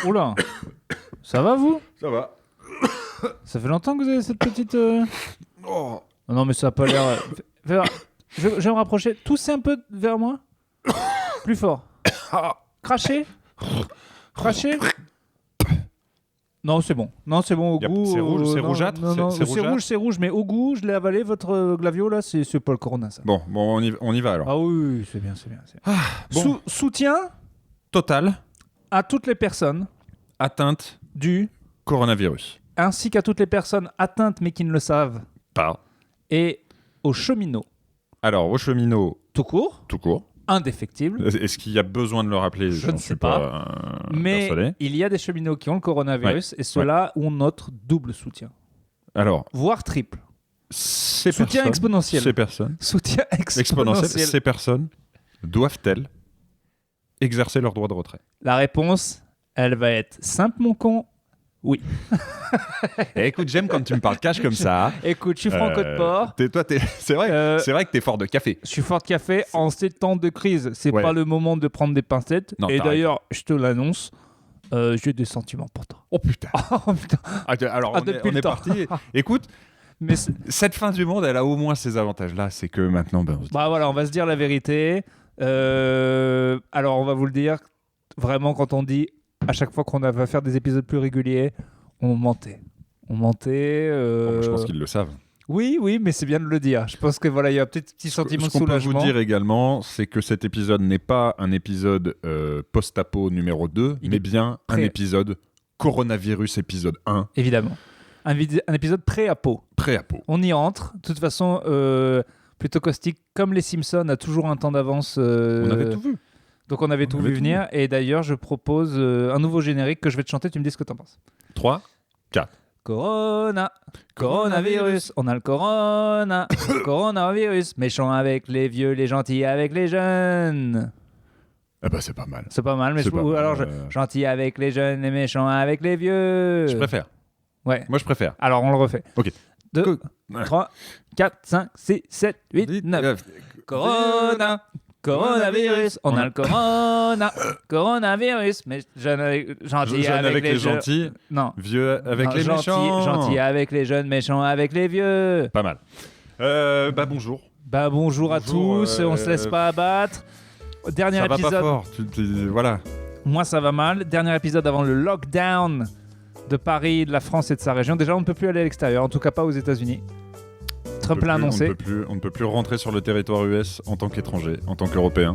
Oula. Ça va, vous? Ça va. Ça fait longtemps que vous avez cette petite... Oh. Non, mais ça a pas l'air... Je vais me rapprocher. Toussez un peu vers moi. Plus fort. Crachez. Crachez. Non, c'est bon. Non, c'est bon au goût. C'est rouge, c'est non, rougeâtre. Non, C'est c'est rouge, mais au goût, je l'ai avalé. Votre glavio, là, c'est pas le Corona, ça. Bon, on y va alors. Ah oui, c'est bien. Bon. Soutien Total, à toutes les personnes atteinte du... coronavirus. ainsi qu'à toutes les personnes atteintes mais qui ne le savent, Pas. et aux cheminots. Alors, aux cheminots, Tout court, tout court. indéfectible, Est-ce qu'il y a besoin de le rappeler? Je ne J'en sais suis pas mais persuadé. il y a des cheminots qui ont le coronavirus et ceux-là ont notre double soutien, Alors, voire triple. ces Soutien personnes, exponentiel. Ces personnes, Soutien exponentiel. ces personnes doivent-elles exercer leur droit de retrait? La réponse, elle va être simple, mon con. Oui. Écoute, j'aime quand tu me parles cash comme ça. Écoute, je suis franco de port. C'est vrai que t'es fort de café. Je suis fort de café en ces temps de crise. C'est Ouais. pas le moment de prendre des pincettes. Non, et t'as d'ailleurs, je te l'annonce, j'ai des sentiments pour toi. Oh putain. Oh putain. Alors, depuis on le est temps. parti. Écoute, Mais cette fin du monde, elle a au moins ces avantages-là. C'est que maintenant, on se dit, bah voilà, on va se dire la vérité. Alors, on va vous le dire. Vraiment, quand on dit à chaque fois qu'on va faire des épisodes plus réguliers, on mentait. je pense qu'ils le savent. Oui, mais c'est bien de le dire. Je pense que voilà, il y a peut-être un petit sentiment de Ce qu'on peut soulagement. vous dire également, c'est que cet épisode n'est pas un épisode post-apo numéro 2, Il mais est bien un prêt. épisode coronavirus épisode 1, Évidemment. Un épisode pré-apo. pré-apo. On y entre. De toute façon, plutôt caustique. Comme les Simpsons a toujours un temps d'avance. On avait tout vu. Donc on avait tout vu venir. Et d'ailleurs, je propose un nouveau générique que je vais te chanter. Tu me dis ce que t'en penses. 3, 4. Coronavirus, on a le corona, coronavirus, méchant avec les vieux, les gentils avec les jeunes. Eh ben, c'est pas mal. C'est pas mal, mais C'est pas mal, alors gentil avec les jeunes et méchant avec les vieux. Je préfère. Ouais. Moi, je préfère. Alors on le refait. Ok. 2, 3, 4, 5, 6, 7, 8, 9. Corona, coronavirus, on a le coronavirus, mais gentil avec les gentils, non. vieux avec Non, les méchants. Gentil avec les jeunes, méchant avec les vieux. Pas mal. Bonjour. Bonjour à tous, on se laisse pas abattre. Dernier Ça épisode. va pas fort. Voilà. Moi, ça va mal. Dernier épisode avant le lockdown de Paris, de la France et de sa région. Déjà, on ne peut plus aller à l'extérieur, en tout cas pas aux États-Unis. Trump l'a annoncé. On ne peut plus rentrer sur le territoire US en tant qu'étranger, en tant qu'Européen.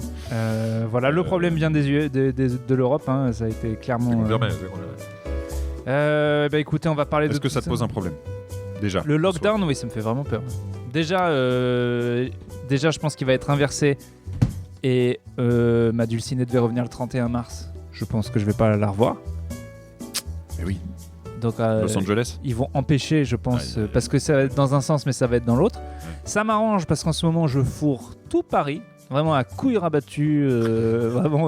Voilà, le problème vient de l'Europe. Hein, ça a été clairement. Écoutez, on va parler de. Est-ce que ça te pose un problème? Déjà. Le lockdown, oui, ça me fait vraiment peur. Déjà, je pense qu'il va être inversé. Et ma dulcinée devait revenir le 31 mars. Je pense que je vais pas la revoir. Mais oui. Donc, Los Angeles. ils vont empêcher, je pense, parce que ça va être dans un sens, mais ça va être dans l'autre. Ça m'arrange parce qu'en ce moment, je fourre tout Paris, vraiment à couilles rabattues, vraiment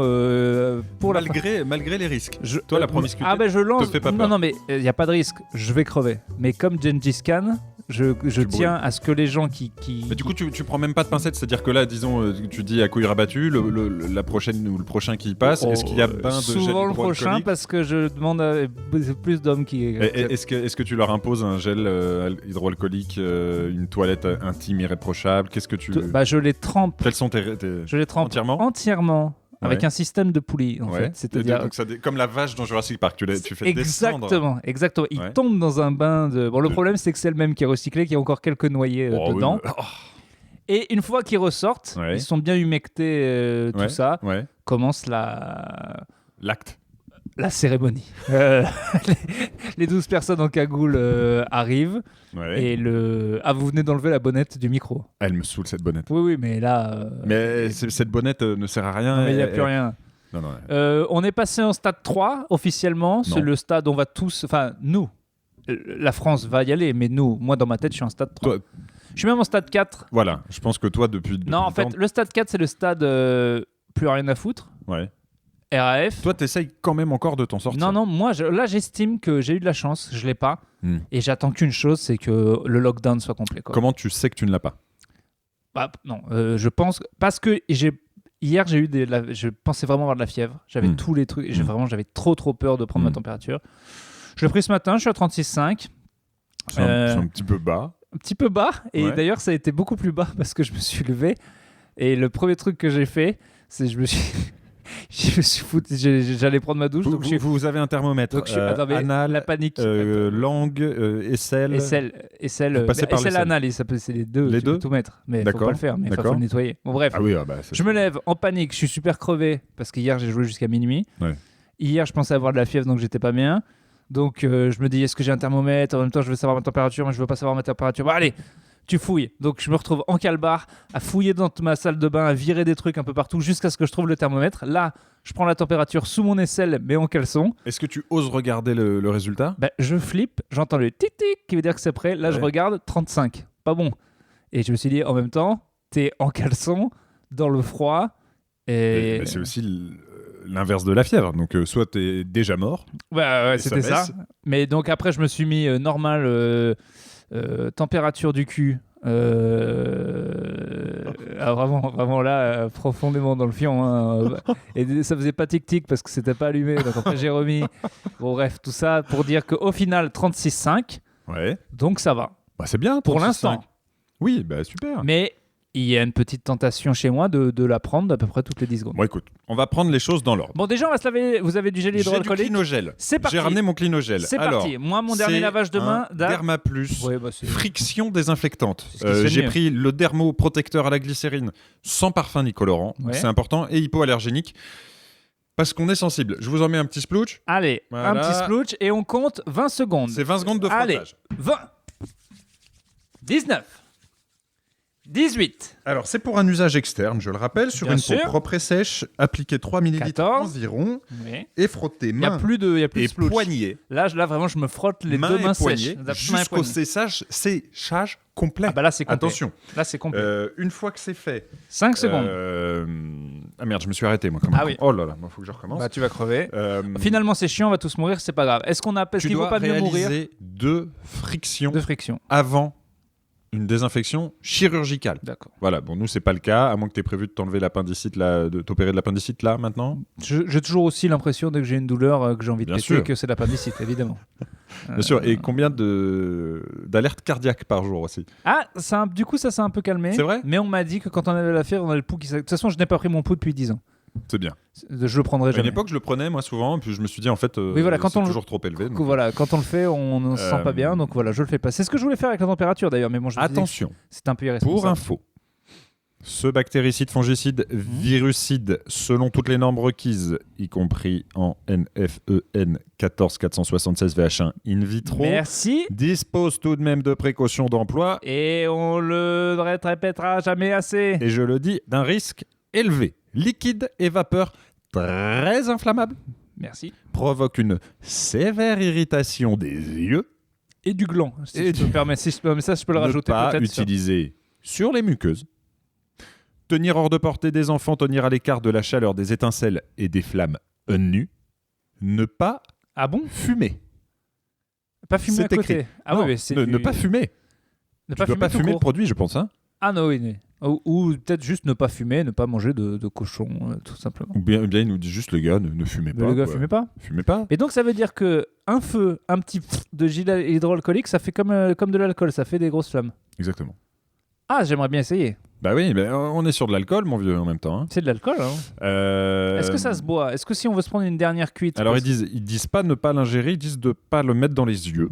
pour malgré les risques. Toi, la promiscuité. Je lance. te fait pas peur. Non, mais il n'y a pas de risque. Je vais crever. Mais comme Gengis Khan, je tiens à ce que les gens qui... Mais du coup, tu prends même pas de pincettes, c'est-à-dire que là, disons, tu dis à couilles rabattues, la prochaine ou le prochain qui passe, est-ce qu'il y a bain de gel souvent le prochain, hydroalcoolique parce que je demande à plus d'hommes qui... Est-ce que tu leur imposes un gel hydroalcoolique, une toilette intime irréprochable? Qu'est-ce que tu... je les trempe. Quels sont tes... Je les trempe entièrement avec un système de poulie, en fait. C'est-à-dire... Donc comme la vache dans Jurassic Park, tu fais descendre. Exactement. Ils tombent dans un bain de... Bon, le problème, c'est que c'est le même qui est recyclé, qu'il y a encore quelques noyés dedans. Oui, Et une fois qu'ils ressortent, ils sont bien humectés, tout ça, commence l'acte. La cérémonie. Les 12 personnes en cagoule arrivent. Et vous venez d'enlever la bonnette du micro. Elle me saoule, cette bonnette. Oui, mais là... Mais cette bonnette ne sert à rien. Non, mais il n'y a plus rien. Non. On est passé en stade 3, officiellement. C'est le stade où on va tous... Enfin, nous. La France va y aller, mais moi, dans ma tête, je suis en stade 3. Toi... Je suis même en stade 4. Voilà, je pense que toi, depuis non, en fait, le stade 4, c'est le stade plus rien à foutre. Ouais. RAF. Toi, t'essayes quand même encore de t'en sortir. Non, moi, là, j'estime que j'ai eu de la chance. Je l'ai pas. Et j'attends qu'une chose, c'est que le lockdown soit complet. Quoi. Comment tu sais que tu ne l'as pas? Non, je pense... Parce que Hier, je pensais vraiment avoir de la fièvre. J'avais tous les trucs. J'avais trop peur de prendre ma température. Je l'ai pris ce matin, je suis à 36,5. C'est un petit peu bas. Un petit peu bas. Et d'ailleurs, ça a été beaucoup plus bas parce que je me suis levé. Et le premier truc que j'ai fait, c'est je me suis foutu. J'allais prendre ma douche. Vous avez un thermomètre. Donc anal, la panique. langue, aisselle. Aisselle anal, c'est les deux. Tu peux tout mettre. Mais faut pas le faire. Mais il faut le nettoyer. Bon, bref. Ah oui, je me lève en panique. Je suis super crevé parce qu'hier, j'ai joué jusqu'à minuit. Ouais. Hier, je pensais avoir de la fièvre, donc j'étais pas bien. Donc, je me dis, est-ce que j'ai un thermomètre ? En même temps, je veux savoir ma température, mais je veux pas savoir ma température. Bon, allez, tu fouilles. Donc, je me retrouve en calbar, à fouiller dans ma salle de bain, à virer des trucs un peu partout, jusqu'à ce que je trouve le thermomètre. Là, je prends la température sous mon aisselle, mais en caleçon. Est-ce que tu oses regarder le résultat ? Je flippe, j'entends le tic-tic qui veut dire que c'est prêt. Là, je regarde, 35. Pas bon. Et je me suis dit, en même temps, t'es en caleçon, dans le froid. Et c'est aussi l'inverse de la fièvre. Donc, soit t'es déjà mort. Ouais, c'était ça. Mais donc, après, je me suis mis normal, température du cul. Vraiment là, profondément dans le fion. Hein. Et ça faisait pas tic-tic parce que c'était pas allumé. Donc, après, j'ai remis. Bon, bref, tout ça pour dire qu'au final, 36,5. Ouais. Donc, ça va. C'est bien pour l'instant. Oui, super. Mais il y a une petite tentation chez moi de la prendre d'à peu près toutes les 10 secondes. Bon, écoute, on va prendre les choses dans l'ordre. Bon, déjà, on va se laver. Vous avez du gel hydroalcoolique ? J'ai du Clinogel. C'est parti. J'ai ramené mon Clinogel. C'est parti. Moi, mon dernier lavage de main date. Derma Plus, c'est... friction désinfectante. J'ai j'ai pris le dermoprotecteur à la glycérine sans parfum ni colorant. Ouais. C'est important. Et hypoallergénique. Parce qu'on est sensible. Je vous en mets un petit splouch. Allez, voilà. Un petit splouch et on compte 20 secondes. C'est 20 secondes de frottage. Allez, 20, 19, 18. Alors, c'est pour un usage externe, je le rappelle, sur une peau propre et sèche, appliquer 3 ml environ et frotter mains et poignets. Là, vraiment, je me frotte les deux mains sèches. Jusqu'au séchage complet. Là, c'est complet. Attention. Là, c'est complet. Une fois que c'est fait... 5 secondes. Ah merde, je me suis arrêté, moi. Oui. Oh là là, il faut que je recommence. Tu vas crever. Finalement, c'est chiant, on va tous mourir, c'est pas grave. Est-ce qu'il ne faut pas mieux mourir ? Tu dois réaliser 2 frictions frictions avant une désinfection chirurgicale. D'accord. Voilà, bon, nous, c'est pas le cas, à moins que tu aies prévu de t'enlever l'appendicite, de t'opérer de l'appendicite là, maintenant. J'ai toujours aussi l'impression, dès que j'ai une douleur, que j'ai envie de péter, que c'est l'appendicite, évidemment. Bien sûr, et combien d'alertes cardiaques par jour aussi ? Du coup, ça s'est un peu calmé. C'est vrai ? Mais on m'a dit que quand on avait la fièvre, on avait le pouls qui... De toute façon, je n'ai pas pris mon pouls depuis 10 ans. C'est bien. Je le prendrai jamais. À une époque, je le prenais moi souvent, puis je me suis dit en fait, quand c'est toujours trop élevé. Donc... Voilà, quand on le fait, on ne se sent pas bien, donc voilà, je le fais pas. C'est ce que je voulais faire avec la température d'ailleurs, mais bon, attention. C'est un peu irresponsable. Pour info, ce bactéricide, fongicide, virucide, selon toutes les normes requises, y compris en NFEN 14476 VH1 in vitro, merci, dispose tout de même de précautions d'emploi. Et on le répétera jamais assez. Et je le dis, d'un risque élevé. Liquide et vapeur très inflammable. Merci. Provoque une sévère irritation des yeux. Et du gland. Si tu me permets, ça, je peux le rajouter peut-être. Ne pas utiliser sur les muqueuses. Tenir hors de portée des enfants, tenir à l'écart de la chaleur, des étincelles et des flammes nues. Ne pas fumer. Pas fumer c'est à côté. Écrit. Ah non, oui, c'est ne pas fumer. Ne pas fumer, le produit, je pense. Hein. Ah non, oui. Ou peut-être juste ne pas fumer, ne pas manger de cochon, tout simplement. Ou bien il nous dit juste, les gars, ne fumez pas. Les gars, fumez pas. Fumez pas. Et donc, ça veut dire qu'un feu, un petit de gel hydroalcoolique, ça fait comme de l'alcool, ça fait des grosses flammes. Exactement. Ah, j'aimerais bien essayer. Bah oui, on est sur de l'alcool, mon vieux, en même temps. Hein. C'est de l'alcool, hein. Est-ce que ça se boit ? Est-ce que si on veut se prendre une dernière cuite ? Alors, ils disent pas ne pas l'ingérer, ils disent de pas le mettre dans les yeux.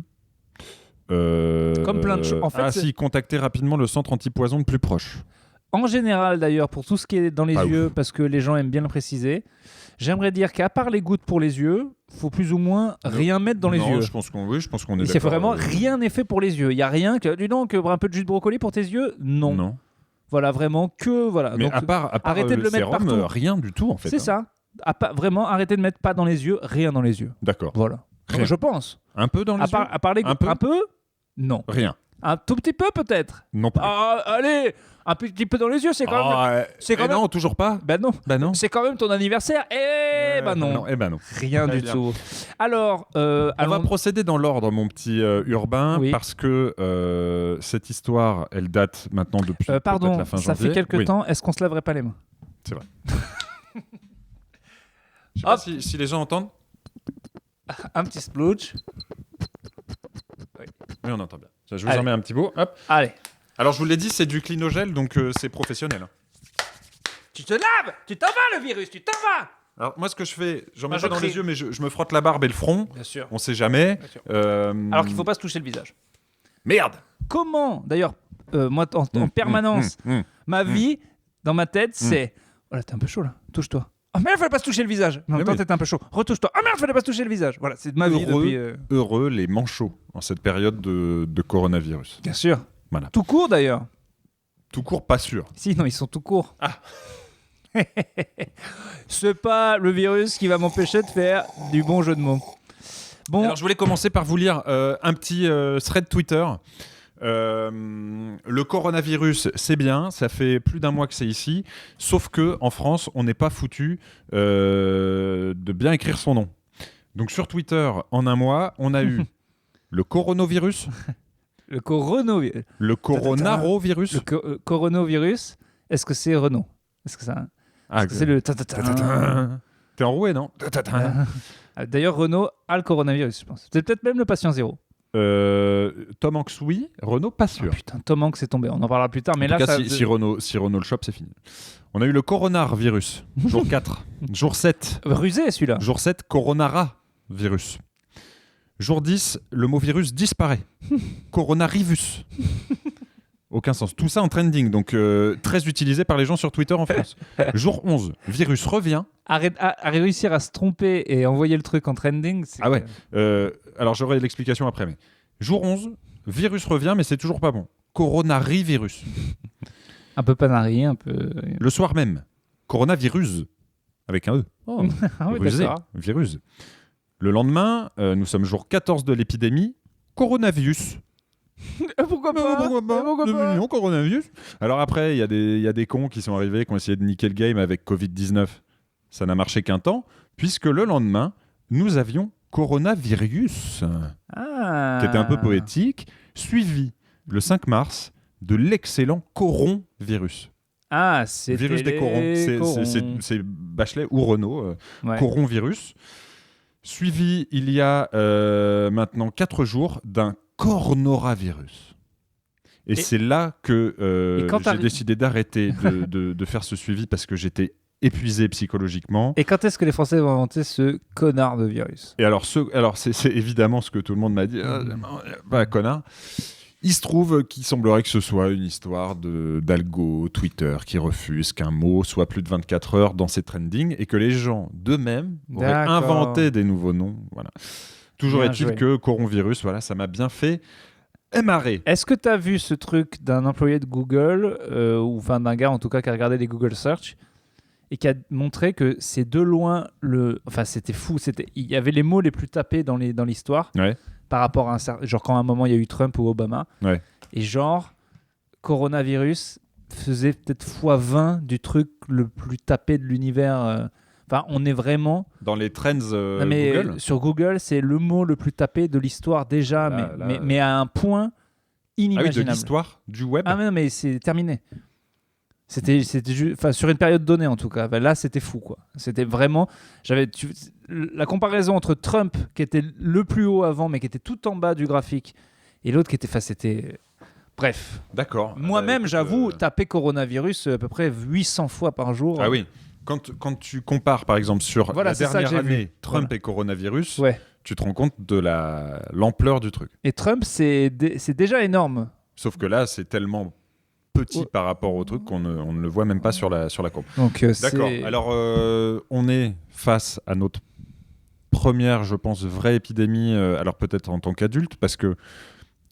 Comme plein de choses. En fait, si, contacter rapidement le centre antipoison le plus proche. En général, d'ailleurs, pour tout ce qui est dans les yeux, parce que les gens aiment bien le préciser, j'aimerais dire qu'à part les gouttes pour les yeux, faut plus ou moins rien mettre dans les yeux. Je pense qu'on est d'accord. C'est vraiment rien n'est fait pour les yeux. Il y a rien que, dis donc, un peu de jus de brocoli pour tes yeux ? Non. Voilà, vraiment que voilà. Mais donc, à part arrêtez de le sérum, mettre partout. Rien du tout en fait. C'est ça. Vraiment, arrêtez de mettre pas dans les yeux, rien dans les yeux. D'accord. Voilà. Je pense. Un peu dans les yeux. À part les gouttes. Un peu ? Non. Rien. Un tout petit peu peut-être. Non plus. Allez, un petit peu dans les yeux, c'est quand même. Non, toujours pas. Bah non. C'est quand même ton anniversaire. Non. Non. Rien du tout. Alors, on va procéder dans l'ordre, mon petit Urbain, parce que cette histoire, elle date maintenant depuis peut-être la fin janvier. Ça fait quelques temps. Est-ce qu'on se laverait pas les mains ? C'est vrai. Je sais pas si les gens entendent. Un petit splooch. Oui, on entend bien. Je vous en mets un petit bout. Hop. Allez. Alors, je vous l'ai dit, c'est du clinogel, donc c'est professionnel. Tu te laves. Tu t'en vas, le virus. Tu t'en vas. Alors, moi, ce que je fais, j'en mets Moi, pas je dans crie. les yeux, mais je me frotte la barbe et le front. Bien sûr. On sait jamais. Bien sûr. Alors qu'il ne faut pas se toucher le visage. Merde. Comment, d'ailleurs, moi, en permanence, ma vie, dans ma tête, c'est... Oh là, t'es un peu chaud, là. Touche-toi. Oh merde, fallait pas se toucher le visage. En même temps, t'es un peu chaud. Retouche-toi. Oh merde, fallait pas se toucher le visage. Voilà, c'est ma vie depuis... Heureux les manchots en cette période de coronavirus. Bien sûr. Voilà. Tout court, d'ailleurs. Tout court, pas sûr. Si, non, ils sont tout courts. Ah. C'est pas le virus qui va m'empêcher de faire du bon jeu de mots. Bon, Alors, je voulais commencer par vous lire un petit thread Twitter. Le coronavirus, c'est bien, ça fait plus d'1 mois que c'est ici, sauf que en France, on n'est pas foutu de bien écrire son nom. Donc sur Twitter, en 1 mois, on a eu le coronavirus, le coronavirus. le coronavirus. Le coronavirus, est-ce que c'est Renault? Est-ce que ça... Ah, c'est le... T'es enroué, non? D'ailleurs, Renault a le coronavirus, je pense. C'est peut-être même le patient zéro. Tom Hanks, oui. Renault, pas sûr. Oh, putain, Tom Hanks est tombé. On en parlera plus tard. Mais En là, tout cas, ça... si Renault le chope, c'est fini. On a eu le coronavirus, jour 4. Jour 7, Rusé, celui-là. jour 7, coronavirus. Jour 10, le mot virus disparaît. Coronarivus. Aucun sens. Tout ça en trending, donc très utilisé par les gens sur Twitter en France. Jour 11, virus revient. À réussir à se tromper et envoyer le truc en trending, c'est... Ah ouais. Alors j'aurai l'explication après, mais jour 11, virus revient, mais c'est toujours pas bon. Coronarivirus. Un peu panari, un peu... Le soir même, coronavirus, avec un E. Oh. Ah oui, Rusé, d'accord. virus. Le lendemain, nous sommes jour 14 de l'épidémie, coronavirus. Pourquoi pas? Pourquoi pas? Pourquoi C'est pas? mignon, coronavirus. Alors après, il y a des cons qui sont arrivés, qui ont essayé de niquer le game avec Covid-19. Ça n'a marché qu'un temps, puisque le lendemain, nous avions coronavirus, Ah. qui était un peu poétique, suivi le 5 mars de l'excellent coronvirus. Ah, c'est Virus des corons. C'est Bachelet ou Renault, Ouais. coronvirus. Suivi, il y a maintenant 4 jours, d'un coronavirus. Et c'est là que Et quand j'ai t'arrives- décidé d'arrêter de faire ce suivi parce que j'étais épuisé psychologiquement. Et quand est-ce que les Français vont inventer ce connard de virus? Et alors, c'est évidemment ce que tout le monde m'a dit. Bah, connard. Il se trouve qu'il semblerait que ce soit une histoire d'algo Twitter qui refuse qu'un mot soit plus de 24 heures dans ses trendings et que les gens d'eux-mêmes auraient D'accord. inventé des nouveaux noms. Voilà. Toujours Bien est-il joué. que coronavirus, voilà, ça m'a bien fait émarrer. Est-ce que tu as vu ce truc d'un employé de Google, ou enfin d'un gars en tout cas qui a regardé les Google Search et qui a montré que c'est de loin le... Enfin, c'était fou. Il y avait les mots les plus tapés dans l'histoire Ouais. par rapport à un certain... Genre quand à un moment il y a eu Trump ou Obama. Ouais. Et genre, coronavirus faisait peut-être x20 du truc le plus tapé de l'univers. Enfin, on est vraiment... Dans les trends Non, mais Google. sur Google, c'est le mot le plus tapé de l'histoire déjà, mais à un point Ah oui, de inimaginable. l'histoire du web. Ah mais non, mais c'est terminé. C'était enfin sur une période donnée en tout cas. Ben là, c'était fou quoi. C'était vraiment la comparaison entre Trump qui était le plus haut avant mais qui était tout en bas du graphique et l'autre qui était c'était bref. D'accord. Moi-même, Bah, écoute, j'avoue, taper coronavirus à peu près 800 fois par jour. Ah oui. Quand tu compares, par exemple, sur Voilà, la c'est ça que dernière j'ai vu. année, Trump Voilà. et coronavirus, Ouais. tu te rends compte de l'ampleur du truc. Et Trump, c'est déjà énorme. Sauf que là, c'est tellement petit Ouais. par rapport au truc qu'on ne le voit même pas sur la courbe. Donc D'accord. Alors, on est face à notre première, je pense, vraie épidémie, alors peut-être en tant qu'adulte, parce que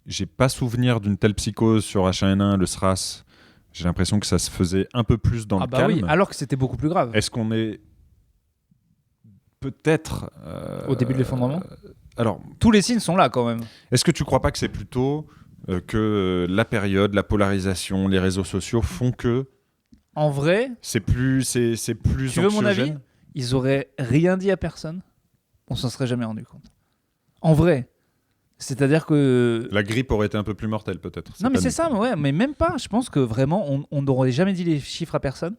j'ai pas souvenir d'une telle psychose sur H1N1, le SRAS. J'ai l'impression que ça se faisait un peu plus dans ah le bah calme. oui, alors que c'était beaucoup plus grave. Est-ce qu'on est peut-être... Au début de l'effondrement Alors, Tous les signes sont là quand même. est-ce que tu crois pas que c'est plutôt que la période, la polarisation, les réseaux sociaux font que En vrai, c'est plus tu veux mon avis? anxiogène? Ils auraient rien dit à personne. On s'en serait jamais rendu compte. En vrai. C'est-à-dire que... La grippe aurait été un peu plus mortelle peut-être. Non mais pas c'est nous. ça, mais même pas. Je pense que vraiment, on n'aurait jamais dit les chiffres à personne.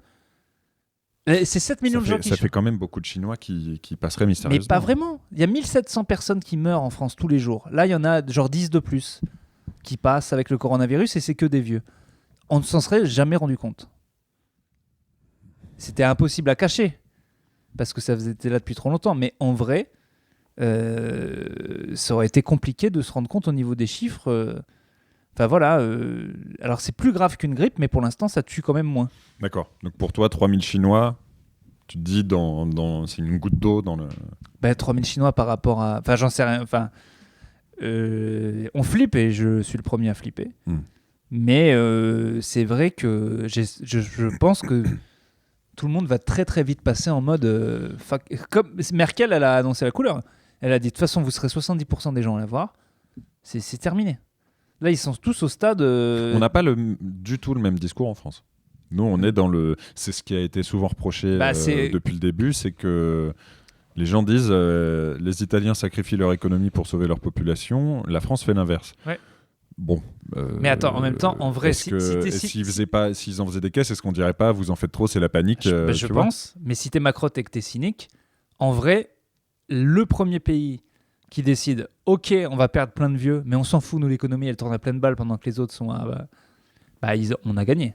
C'est 7 millions de gens qui Ça fait quand même beaucoup de Chinois qui passeraient mystérieusement. Mais pas vraiment. Il y a 1700 personnes qui meurent en France tous les jours. Là, il y en a genre 10 de plus qui passent avec le coronavirus et c'est que des vieux. On ne s'en serait jamais rendu compte. C'était impossible à cacher parce que ça était là depuis trop longtemps. Mais en vrai, ça aurait été compliqué de se rendre compte au niveau des chiffres. Enfin voilà. Alors c'est plus grave qu'une grippe, mais pour l'instant, ça tue quand même moins. D'accord. Donc pour toi, 3000 Chinois, tu te dis c'est une goutte d'eau dans le... 3000 Chinois par rapport à... Enfin, j'en sais rien. Enfin, on flippe et je suis le premier à flipper. Mais c'est vrai que je pense que tout le monde va très très vite passer en mode... comme Merkel, elle a annoncé la couleur. Elle a dit, de toute façon, vous serez 70% des gens à la voir. C'est terminé. Là, ils sont tous au stade... On n'a pas du tout le même discours en France. Nous, on est dans le... C'est ce qui a été souvent reproché depuis le début, c'est que les gens disent les Italiens sacrifient leur économie pour sauver leur population, la France fait l'inverse. Ouais. Bon. Mais attends, en même temps, en vrai, s'ils en faisaient des caisses, est-ce qu'on dirait pas vous en faites trop, c'est la panique je pense, mais si t'es Macron et que t'es cynique, en vrai, le premier pays qui décide, ok, on va perdre plein de vieux, mais on s'en fout, nous, l'économie, elle tourne à pleine balle pendant que les autres sont on a gagné.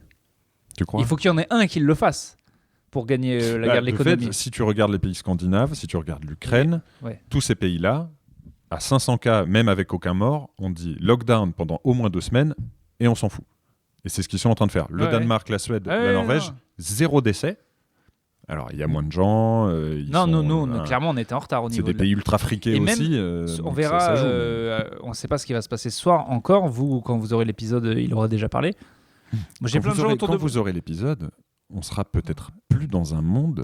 Tu crois ? Il faut qu'il y en ait un qui le fasse pour gagner la guerre de l'économie. Si tu regardes les pays scandinaves, si tu regardes l'Ukraine, tous ces pays-là, à 500 cas, même avec aucun mort, on dit lockdown pendant au moins 2 semaines et on s'en fout. Et c'est ce qu'ils sont en train de faire. Le Danemark, la Suède, la Norvège, 0 décès. Alors, il y a moins de gens. Nous, clairement, on était en retard au niveau. C'est des pays ultra friqués aussi. On verra. On ne sait pas ce qui va se passer ce soir encore. Vous, quand vous aurez l'épisode, il aura déjà parlé. Moi, j'ai plein de gens autour de vous. Quand vous aurez l'épisode, on sera peut-être plus dans un monde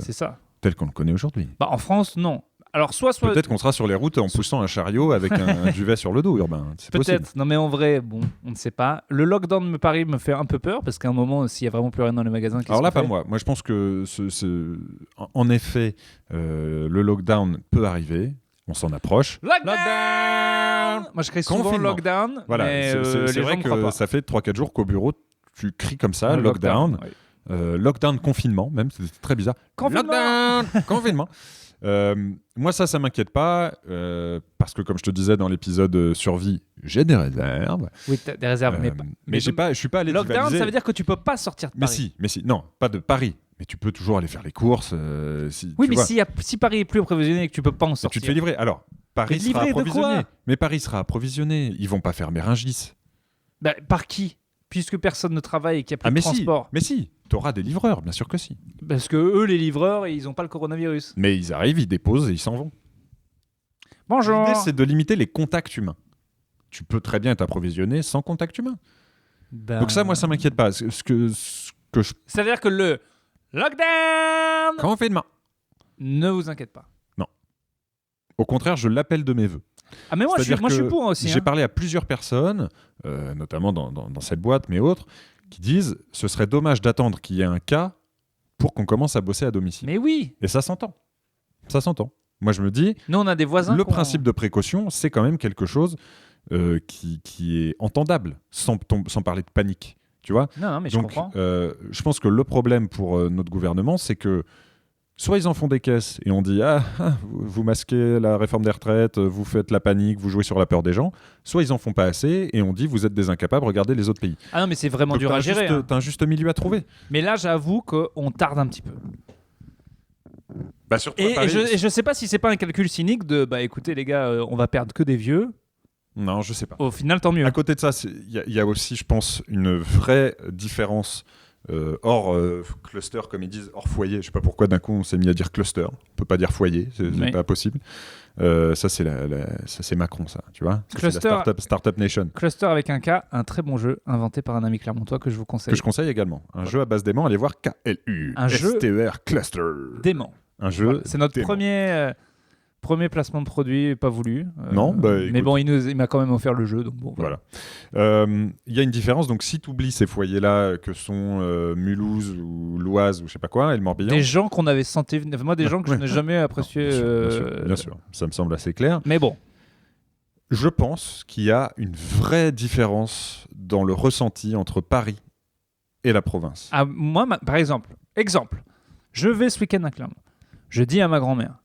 tel qu'on le connaît aujourd'hui. En France, non. Alors, soit... Peut-être qu'on sera sur les routes en poussant un chariot avec un duvet sur le dos, Urbain. C'est possible. Peut-être. Non, mais en vrai, bon, on ne sait pas. Le lockdown me fait un peu peur parce qu'à un moment, s'il y a vraiment plus rien dans les magasins... Alors là, pas moi. Moi, je pense que, en effet, le lockdown peut arriver. On s'en approche. Lockdown. Moi, je crie souvent lockdown. Voilà, c'est vrai que ça fait 3-4 jours qu'au bureau, tu cries comme ça, lockdown. Lockdown, confinement, même, c'est très bizarre. Confinement. Moi, ça m'inquiète pas, parce que comme je te disais dans l'épisode survie, j'ai des réserves. Oui, t'as des réserves, mais je suis pas allé lockdown, rivaliser. Ça veut dire que tu peux pas sortir de Paris. Mais si, non, pas de Paris. Mais tu peux toujours aller faire les courses. Si Paris est plus approvisionné et que tu peux pas en sortir. Tu te fais livrer. Alors, Paris sera approvisionné. Mais Paris sera approvisionné. Ils vont pas fermer Rungis. Par qui ? Puisque personne ne travaille et qu'il n'y a plus de transport. Mais si, tu auras des livreurs, bien sûr que si. Parce que eux, les livreurs, ils n'ont pas le coronavirus. Mais ils arrivent, ils déposent et ils s'en vont. Bonjour. L'idée, c'est de limiter les contacts humains. Tu peux très bien t'approvisionner sans contact humain. Donc ça, moi, ça m'inquiète pas. Ça veut dire que le lockdown confinement ne vous inquiète pas. Non. Au contraire, je l'appelle de mes vœux. Ah mais moi je suis pour aussi. J'ai parlé à plusieurs personnes, notamment dans cette boîte, mais autres, qui disent ce serait dommage d'attendre qu'il y ait un cas pour qu'on commence à bosser à domicile. Mais oui. Et ça s'entend. Ça s'entend. Moi je me dis, nous on a des voisins. Le principe de précaution, c'est quand même quelque chose qui est entendable, sans parler de panique. Tu vois ? Non, mais donc, je comprends. Je pense que le problème pour notre gouvernement, c'est que soit ils en font des caisses et on dit vous masquez la réforme des retraites, vous faites la panique, vous jouez sur la peur des gens, soit ils en font pas assez et on dit vous êtes des incapables, regardez les autres pays. Ah non mais c'est vraiment dur à gérer. T'as un juste milieu à trouver. Mais là j'avoue qu'on tarde un petit peu. Surtout et je sais pas si c'est pas un calcul cynique de écoutez les gars, on va perdre que des vieux. Non, je sais pas. Au final tant mieux. À côté de ça, il y a aussi je pense une vraie différence hors cluster, comme ils disent, hors foyer. Je sais pas pourquoi d'un coup on s'est mis à dire cluster. On peut pas dire foyer, c'est pas possible. Ça c'est Macron, ça, tu vois. Cluster, c'est la startup nation. Cluster avec un K, un très bon jeu inventé par un ami clermontois que je vous conseille. Que je conseille également. Un jeu à base d'aimant, allez voir KLUSTER Cluster. D'aimant. Un jeu. Voilà. C'est notre premier placement de produit, pas voulu. Non, mais bon, il m'a quand même offert le jeu, donc bon. Voilà. Il y a une différence, donc si tu oublies ces foyers-là, que sont Mulhouse ou l'Oise ou je sais pas quoi, et le Morbihan. Des gens qu'on avait senti, moi des gens que je n'ai jamais appréciés. Bien sûr, ça me semble assez clair. Mais bon. Je pense qu'il y a une vraie différence dans le ressenti entre Paris et la province. Moi, par exemple, Je vais ce week-end à Clermont. Je dis à ma grand-mère,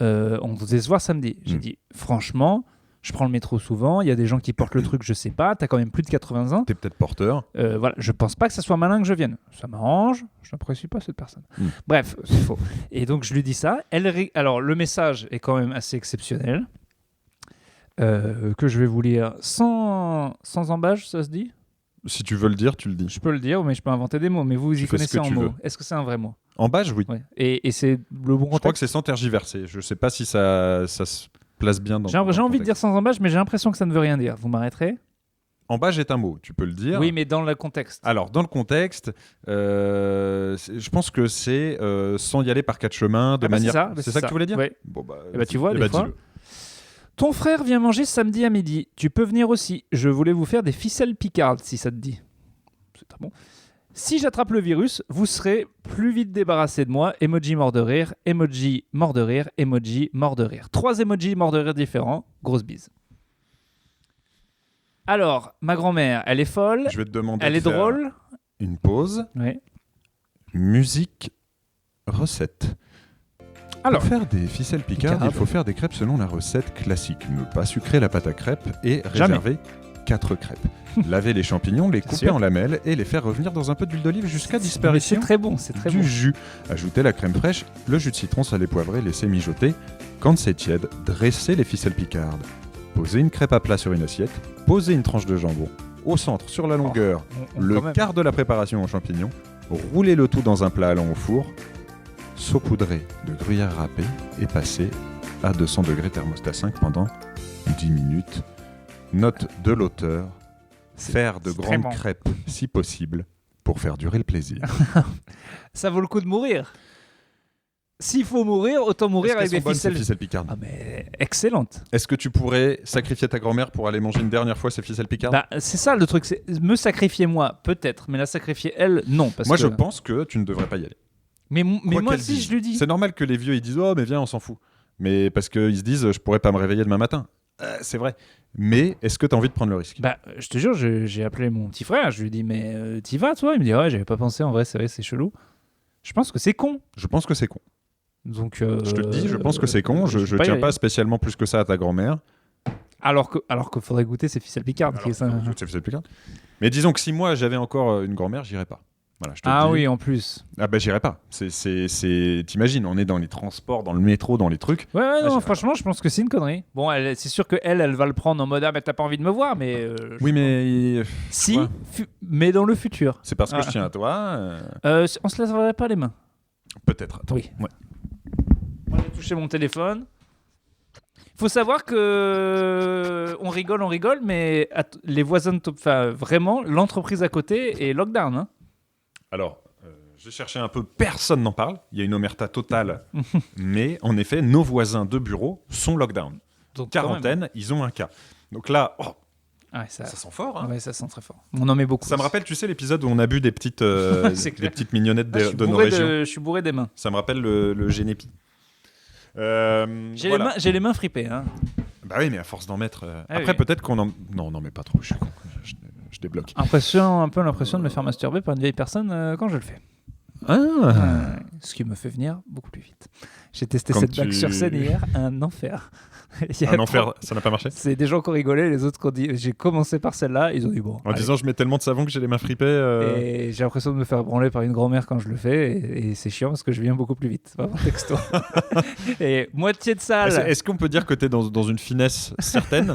on devait se voir samedi. J'ai dit, franchement, je prends le métro souvent, il y a des gens qui portent le truc, je sais pas, t'as quand même plus de 80 ans. T'es peut-être porteur. Voilà, je pense pas que ça soit malin que je vienne. Ça m'arrange, je n'apprécie pas cette personne. Bref, c'est faux. Et donc je lui dis ça. Alors le message est quand même assez exceptionnel, que je vais vous lire sans embâche, ça se dit ? Si tu veux le dire, tu le dis. Je peux le dire, mais je peux inventer des mots. Mais vous y connaissez en mots. Veux. Est-ce que c'est un vrai mot ? Embâche, oui. Ouais. Et c'est le bon contexte ? Je crois que c'est sans tergiverser. Je sais pas si ça se place bien dans J'ai envie de dire sans embâche, mais j'ai l'impression que ça ne veut rien dire. Vous m'arrêterez ? Embâche est un mot, tu peux le dire. Oui, mais dans le contexte. Alors, dans le contexte, je pense que c'est sans y aller par quatre chemins, de manière... C'est ça que tu voulais dire ? Oui. Bon, Tu vois, des fois... Ton frère vient manger samedi à midi. Tu peux venir aussi. Je voulais vous faire des ficelles picardes, si ça te dit. C'est très bon. Si j'attrape le virus, vous serez plus vite débarrassé de moi. Emoji mort de rire, emoji mort de rire, emoji mort de rire. 3 emojis mort de rire différents. Grosse bise. Alors, ma grand-mère, elle est folle. Je vais te demander elle est drôle. Une pause. Oui. Musique, recette. Alors, pour faire des ficelles picardes, il faut faire des crêpes selon la recette classique. Ne pas sucrer la pâte à crêpes et réserver 4 crêpes. Laver les champignons, les couper en lamelles et les faire revenir dans un peu d'huile d'olive jusqu'à disparition c'est très bon, c'est très du bon. jus. Ajoutez la crème fraîche, le jus de citron salé poivré, laissez mijoter. Quand c'est tiède, dressez les ficelles picardes. Posez une crêpe à plat sur une assiette, posez une tranche de jambon. Au centre, sur la longueur, le quart de la préparation en champignons. Roulez le tout dans un plat allant au four. Saupoudrez de gruyère râpée et passez à 200 degrés thermostat 5 pendant 10 minutes. Note de l'auteur, faire de grandes crêpes si possible pour faire durer le plaisir. Ça vaut le coup de mourir. S'il faut mourir, autant mourir avec des ficelles picardes. Ah mais excellente. Est-ce que tu pourrais sacrifier ta grand-mère pour aller manger une dernière fois ces ficelles picardes ? Bah, c'est ça le truc, c'est me sacrifier moi, peut-être, mais la sacrifier elle, non. Parce moi que... je pense que tu ne devrais pas y aller. Mais moi si je lui dis. C'est normal que les vieux ils disent oh mais viens on s'en fout. Mais parce qu'ils se disent je pourrais pas me réveiller demain matin. C'est vrai. Mais est-ce que tu as envie de prendre le risque ? Bah je te jure, j'ai appelé mon petit frère, je lui ai dit mais t'y vas toi ? Il me dit ouais j'avais pas pensé, en vrai c'est chelou. Je pense que c'est con. Je pense que c'est con. Donc je te le dis, je pense que c'est con. Je tiens pas spécialement plus que ça à ta grand-mère. Alors qu'il faudrait goûter ces ficelles picardes. Mais disons que si moi j'avais encore une grand-mère, j'irais pas. Voilà, je te ah le dis. oui, en plus. Ah bah j'irais pas. T'imagines, on est dans les transports, dans le métro, dans les trucs. Ouais, non, franchement, je pense que c'est une connerie. Bon, c'est sûr qu'elle va le prendre en mode ah, mais t'as pas envie de me voir, mais. Oui, mais. Si, mais dans le futur. C'est parce que je tiens à toi. On se laverait pas les mains. Peut-être. Attends. Oui. Ouais. Moi, j'ai touché mon téléphone. Faut savoir que on rigole, mais les voisins, vraiment, l'entreprise à côté est lockdown. Hein. Alors, j'ai cherché un peu, personne n'en parle. Il y a une omerta totale. Mais en effet, nos voisins de bureau sont lockdown. Donc, quarantaine, ils ont un cas. Donc là, ça sent fort. Hein. Ouais, ça sent très fort. On en met beaucoup. Ça me rappelle, tu sais, l'épisode où on a bu des petites mignonnettes de nos régions. Je suis bourré des mains. Ça me rappelle le Génépi. J'ai les mains fripées. Hein. Bah oui, mais à force d'en mettre... Après, peut-être qu'on en... Non, mais pas trop, je suis con. Je débloque. Un peu l'impression de me faire masturber par une vieille personne quand je le fais. Ce qui me fait venir beaucoup plus vite. J'ai testé cette blague sur scène hier, un enfer. Un enfer, ça n'a pas marché ? C'est des gens qui ont rigolé, les autres qui ont dit j'ai commencé par celle-là, ils ont dit bon. En disant je mets tellement de savon que j'ai les mains fripées. Et j'ai l'impression de me faire branler par une grand-mère quand je le fais, et c'est chiant parce que je viens beaucoup plus vite. Vraiment texto. Et moitié de salle. Est-ce qu'on peut dire que t'es dans une finesse certaine ?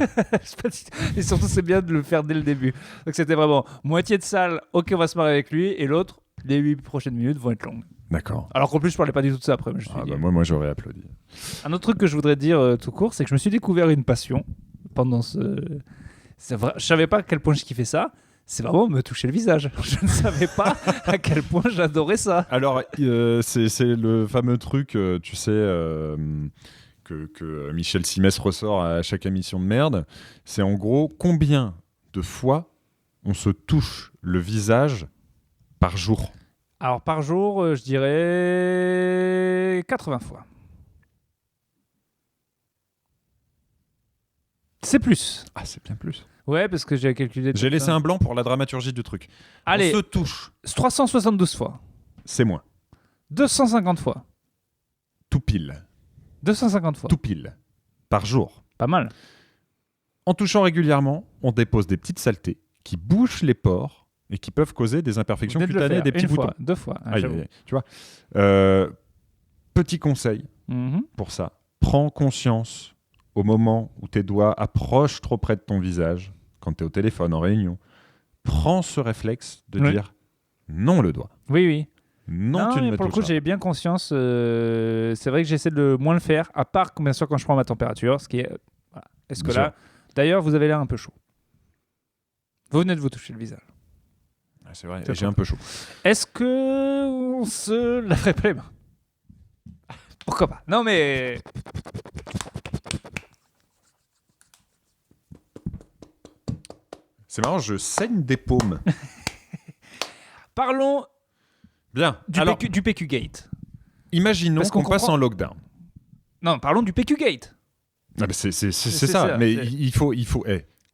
Et surtout, c'est bien de le faire dès le début. Donc c'était vraiment moitié de salle, ok, on va se marrer avec lui, et l'autre, les 8 prochaines minutes vont être longues. D'accord. Alors qu'en plus, je parlais pas du tout de ça après. Mais moi, j'aurais applaudi. Un autre truc que je voudrais dire tout court, c'est que je me suis découvert une passion pendant ce. Je savais pas à quel point je kiffais ça. C'est vraiment me toucher le visage. Je ne savais pas à quel point j'adorais ça. Alors, c'est le fameux truc, tu sais, que Michel Simès ressort à chaque émission de merde. C'est en gros combien de fois on se touche le visage par jour. Alors, par jour, je dirais 80 fois. C'est plus. Ah, c'est bien plus. Ouais, parce que j'ai calculé... J'ai laissé un blanc pour la dramaturgie du truc. Allez, on se touche. 372 fois. C'est moins. 250 fois. Tout pile. 250 fois. Tout pile. Par jour. Pas mal. En touchant régulièrement, on dépose des petites saletés qui bouchent les pores et qui peuvent causer des imperfections Vous venez de le cutanées et faire. des petits Une boutons. fois, 2 fois. Aïe, j'avoue. aïe, aïe. Tu vois. Petit conseil Mhm. pour ça. Prends conscience au moment où tes doigts approchent trop près de ton visage, quand tu es au téléphone, en réunion. Prends ce réflexe de Oui. dire non le doigt. Oui. Non, tu ne mais me pour le coup, toucheras j'ai bien conscience. C'est vrai que j'essaie de moins le faire, à part bien sûr quand je prends ma température, ce qui est. Voilà. Est-ce que Bien là, d'ailleurs, vous avez l'air un peu chaud. Vous venez de vous toucher le visage. pas. C'est vrai, C'est j'ai un peu chaud. Est-ce que on se laverait pas les mains? Pourquoi pas? Non mais C'est marrant, je saigne des paumes. parlons Bien. du, Alors, du PQ Gate. imaginons Parce qu'on qu'on passe comprend- en lockdown. Non, parlons du PQ Gate. Ah, mais c'est ça. ça, Mais c'est- il faut.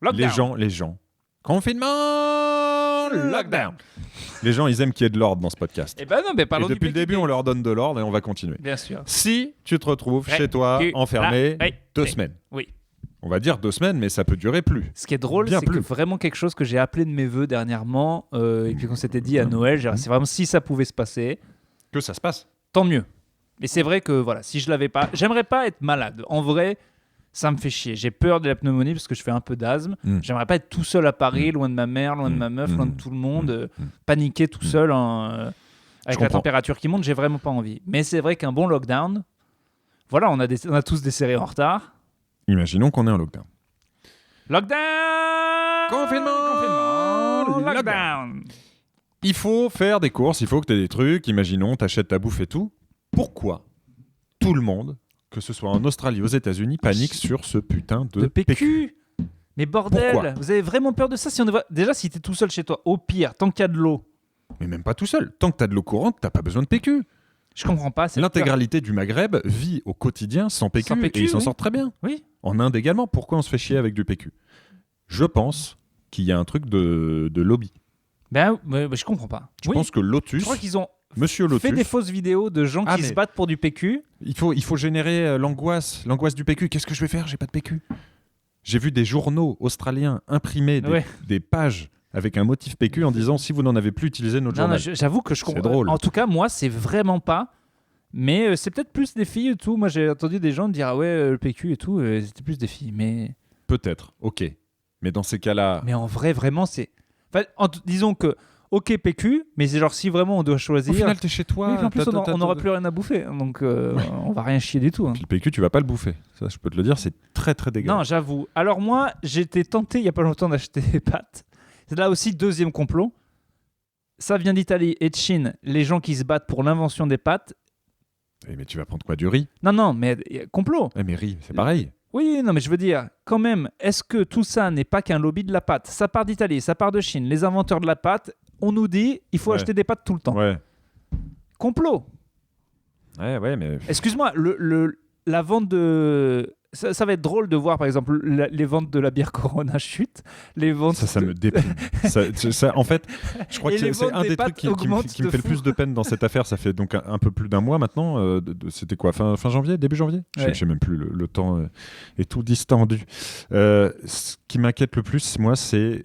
Lockdown. Les gens. Confinement, lockdown. Les gens, ils aiment qu'il y ait de l'ordre dans ce podcast. Eh ben non, mais Et parlons depuis du le PQ début, Gate. on leur donne de l'ordre et on va continuer. Bien sûr. Si tu te retrouves Ouais, chez toi, tu- enfermé, là, ouais, 2 ouais. semaines. Oui. On va dire 2 semaines, mais ça peut durer plus. Ce qui est drôle, Bien c'est que plus. vraiment quelque chose que j'ai appelé de mes vœux dernièrement, et puis qu'on s'était dit à Noël, c'est vraiment si ça pouvait se passer, Que ça se passe. tant mieux. Et c'est vrai que voilà, si je l'avais pas, j'aimerais pas être malade. En vrai, ça me fait chier. J'ai peur de la pneumonie parce que je fais un peu d'asthme. J'aimerais pas être tout seul à Paris, loin de ma mère, loin de ma meuf, loin de tout le monde, paniquer tout seul avec la comprends. température qui monte. J'ai vraiment pas envie. Mais c'est vrai qu'un bon lockdown, voilà, on a tous des séries en retard. Imaginons qu'on est en lockdown. Lockdown. Confinement. Lockdown. Il faut faire des courses, il faut que tu aies des trucs. Imaginons, tu achètes ta bouffe et tout. Pourquoi tout le monde, que ce soit en Australie, aux États-Unis, panique sur ce putain de, De PQ. Mais bordel, Pourquoi vous avez vraiment peur de ça si on est... Déjà, si t'es tout seul chez toi, au pire, tant qu'il y a de l'eau, Mais même pas tout seul. Tant que tu as de l'eau courante, t'as pas besoin de PQ. je comprends pas. cette L'intégralité du Maghreb vit au quotidien sans PQ, Sans PQ, et ils s'en oui. sortent très bien. peur. Oui. En Inde également, pourquoi on se fait chier avec du PQ? Je pense qu'il y a un truc de lobby. Ben, je comprends pas. Je Oui. pense que Je Lotus, crois qu'ils ont Monsieur fait des Lotus, fausses vidéos de gens Ah, qui mais- se battent pour du PQ. il faut générer l'angoisse du PQ. Qu'est-ce que je vais faire? J'ai pas de PQ. J'ai vu des journaux australiens imprimer Ouais. des pages avec un motif PQ en disant si vous n'en avez plus, utilisez notre Non, non, journal. j'avoue que je C'est comprends. drôle. En tout cas, moi, c'est vraiment pas. Mais c'est peut-être plus des filles et tout. Moi, j'ai entendu des gens dire ah ouais, le PQ et tout, c'était plus des filles. Peut-être, ok. Mais dans ces cas-là, Mais en vrai, vraiment, c'est. Enfin, disons que, ok, PQ, mais c'est genre si vraiment on doit choisir. au final, t'es chez toi. Oui, puis en plus, on n'aura t'as- plus rien à bouffer. Donc, on va rien chier du tout. hein. Puis le PQ, tu vas pas le bouffer. Ça, je peux te le dire, c'est très très dégueulasse. Non, j'avoue. Alors, moi, j'étais tenté il y a pas longtemps d'acheter des pâtes. C'est là aussi, deuxième complot. Ça vient d'Italie et de Chine. Les gens qui se battent pour l'invention des pâtes. Eh, mais tu vas prendre quoi? Du riz? Non, mais complot. Eh, mais riz, c'est pareil. Oui, non, mais je veux dire, quand même, est-ce que tout ça n'est pas qu'un lobby de la pâte? Ça part d'Italie, ça part de Chine. Les inventeurs de la pâte, on nous dit, il faut Ouais. acheter des pâtes tout le temps. Ouais. Complot. Ouais, mais. Excuse-moi, la vente de... Ça va être drôle de voir, par exemple, les ventes de la bière Corona chutent. Les ventes Ça de- me déprime. En fait, je crois Et que les c'est ventes un des des trucs pâtes qui me augmentent fait de le fou. plus de peine dans cette affaire. Ça fait donc un peu plus d'un mois maintenant. C'était quoi, fin janvier? Début janvier? Je Ouais. sais même plus, le temps est tout distendu. Ce qui m'inquiète le plus, moi, c'est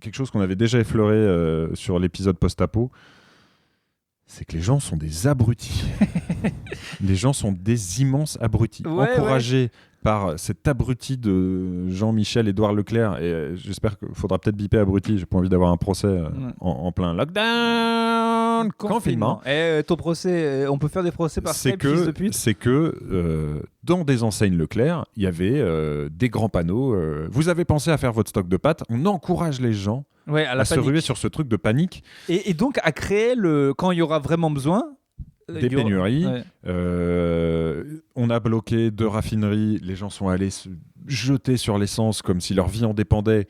quelque chose qu'on avait déjà effleuré sur l'épisode post-apo. C'est que les gens sont des abrutis. Les gens sont des immenses abrutis. Ouais, Encouragés par cet abruti de Jean-Michel Édouard Leclerc. Et j'espère qu'il faudra peut-être biper abruti. J'ai pas envie d'avoir un procès en plein lockdown, confinement. Ton procès, on peut faire des procès par C'est Skype, fils de pute. que dans des enseignes Leclerc, il y avait des grands panneaux. Vous avez pensé à faire votre stock de pâtes? On encourage les gens Ouais, à la à se panique. ruer sur ce truc de panique. Et donc à créer quand il y aura vraiment besoin Des il y aura- pénuries. Ouais. On a bloqué 2 raffineries. Les gens sont allés se jeter sur l'essence comme si leur vie en dépendait.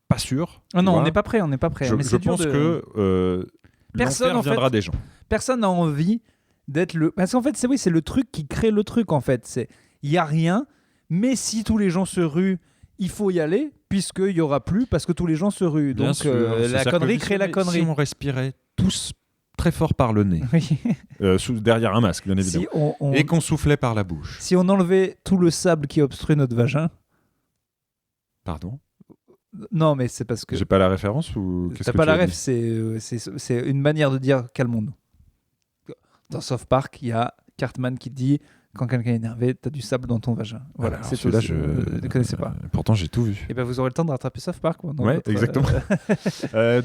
Pas sûr. Ah non, tu on vois. n'est pas prêt, on n'est pas prêt. Je, Mais je c'est dur pense de- que Personne, l'enfer en fait, viendra des gens. personne n'a envie d'être le. Parce qu'en fait, c'est le truc qui crée le truc en fait. Il y a rien, mais si tous les gens se ruent, il faut y aller puisqu'il y aura plus parce que tous les gens se ruent. Bien Donc sûr, c'est la cercle connerie vicieux, crée la mais connerie. Si on respirait tous très fort par le nez, Oui. derrière un masque, bien évidemment, et qu'on soufflait par la bouche. Si on enlevait tout le sable qui obstrue notre vagin. Pardon ? Non, mais c'est parce que. J'ai pas la référence ou qu'est-ce T'as que pas tu la as ref, dit c'est une manière de dire calmons-nous. Dans South Park, il y a Cartman qui dit quand quelqu'un est énervé, t'as du sable dans ton vagin. Voilà, Alors, c'est tout. celui-là, Je ne connaissais pas. Pourtant, j'ai tout vu. Et ben vous aurez le temps de rattraper South Park. Dans Ouais, votre, exactement.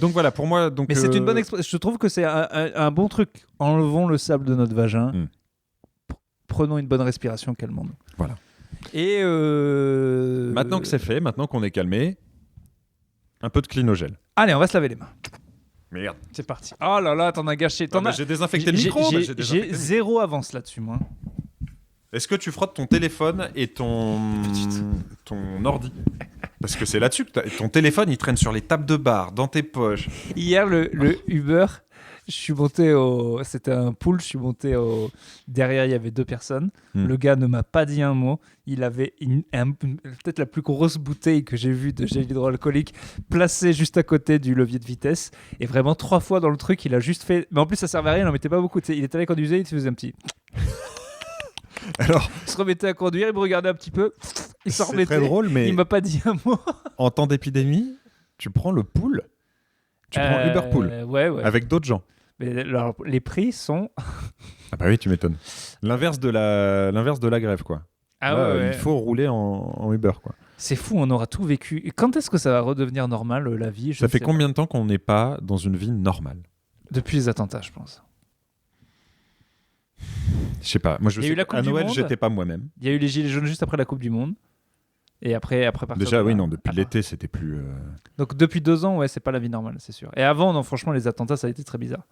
Donc voilà, pour moi. Donc, Mais c'est une bonne expression. Je trouve que c'est un bon truc. Enlevons le sable de notre vagin. Prenons une bonne respiration, calmons-nous. Voilà. Et maintenant que c'est fait, maintenant qu'on est calmé, un peu de clinogel. Allez, on va se laver les mains. Merde. C'est parti. Oh là là, t'en as gâché. J'ai désinfecté le micro. J'ai zéro avance là-dessus, moi. Est-ce que tu frottes ton téléphone et ton ordi ? Parce que c'est là-dessus que ton téléphone, il traîne sur les tables de bar, dans tes poches. Hier, le Uber, je suis monté C'était un pool, je suis monté derrière, il y avait 2 personnes. Le gars ne m'a pas dit un mot. Il avait peut-être la plus grosse bouteille que j'ai vue de gel hydroalcoolique placée juste à côté du levier de vitesse. Et vraiment, 3 fois dans le truc, il a juste fait... Mais en plus, ça servait à rien, il n'en mettait pas beaucoup. Il était là, conduisait, il se faisait un petit... Alors, il se remettait à conduire, il me regardait un petit peu, il s'en remettait. C'est très drôle, mais il m'a pas dit un mot. En temps d'épidémie, tu prends le pool, tu prends Uber Pool, ouais. avec d'autres gens. Mais alors, les prix sont... Ah bah oui, tu m'étonnes. L'inverse de la grève, quoi. Ah là, ouais. Il faut rouler en Uber, quoi. C'est fou, on aura tout vécu. Et quand est-ce que ça va redevenir normal, la vie? Ça fait combien de temps qu'on n'est pas dans une vie normale? Depuis les attentats, je pense. Je sais pas. Moi, je Il y a eu la Coupe à du Noël, Monde. j'étais pas moi-même. Il y a eu les Gilets jaunes juste après la Coupe du Monde. Et après partir Déjà, de oui, là. non, depuis l'été, c'était plus... Donc depuis 2 ans, ouais, c'est pas la vie normale, c'est sûr. Et avant, non, franchement, les attentats, ça a été très bizarre.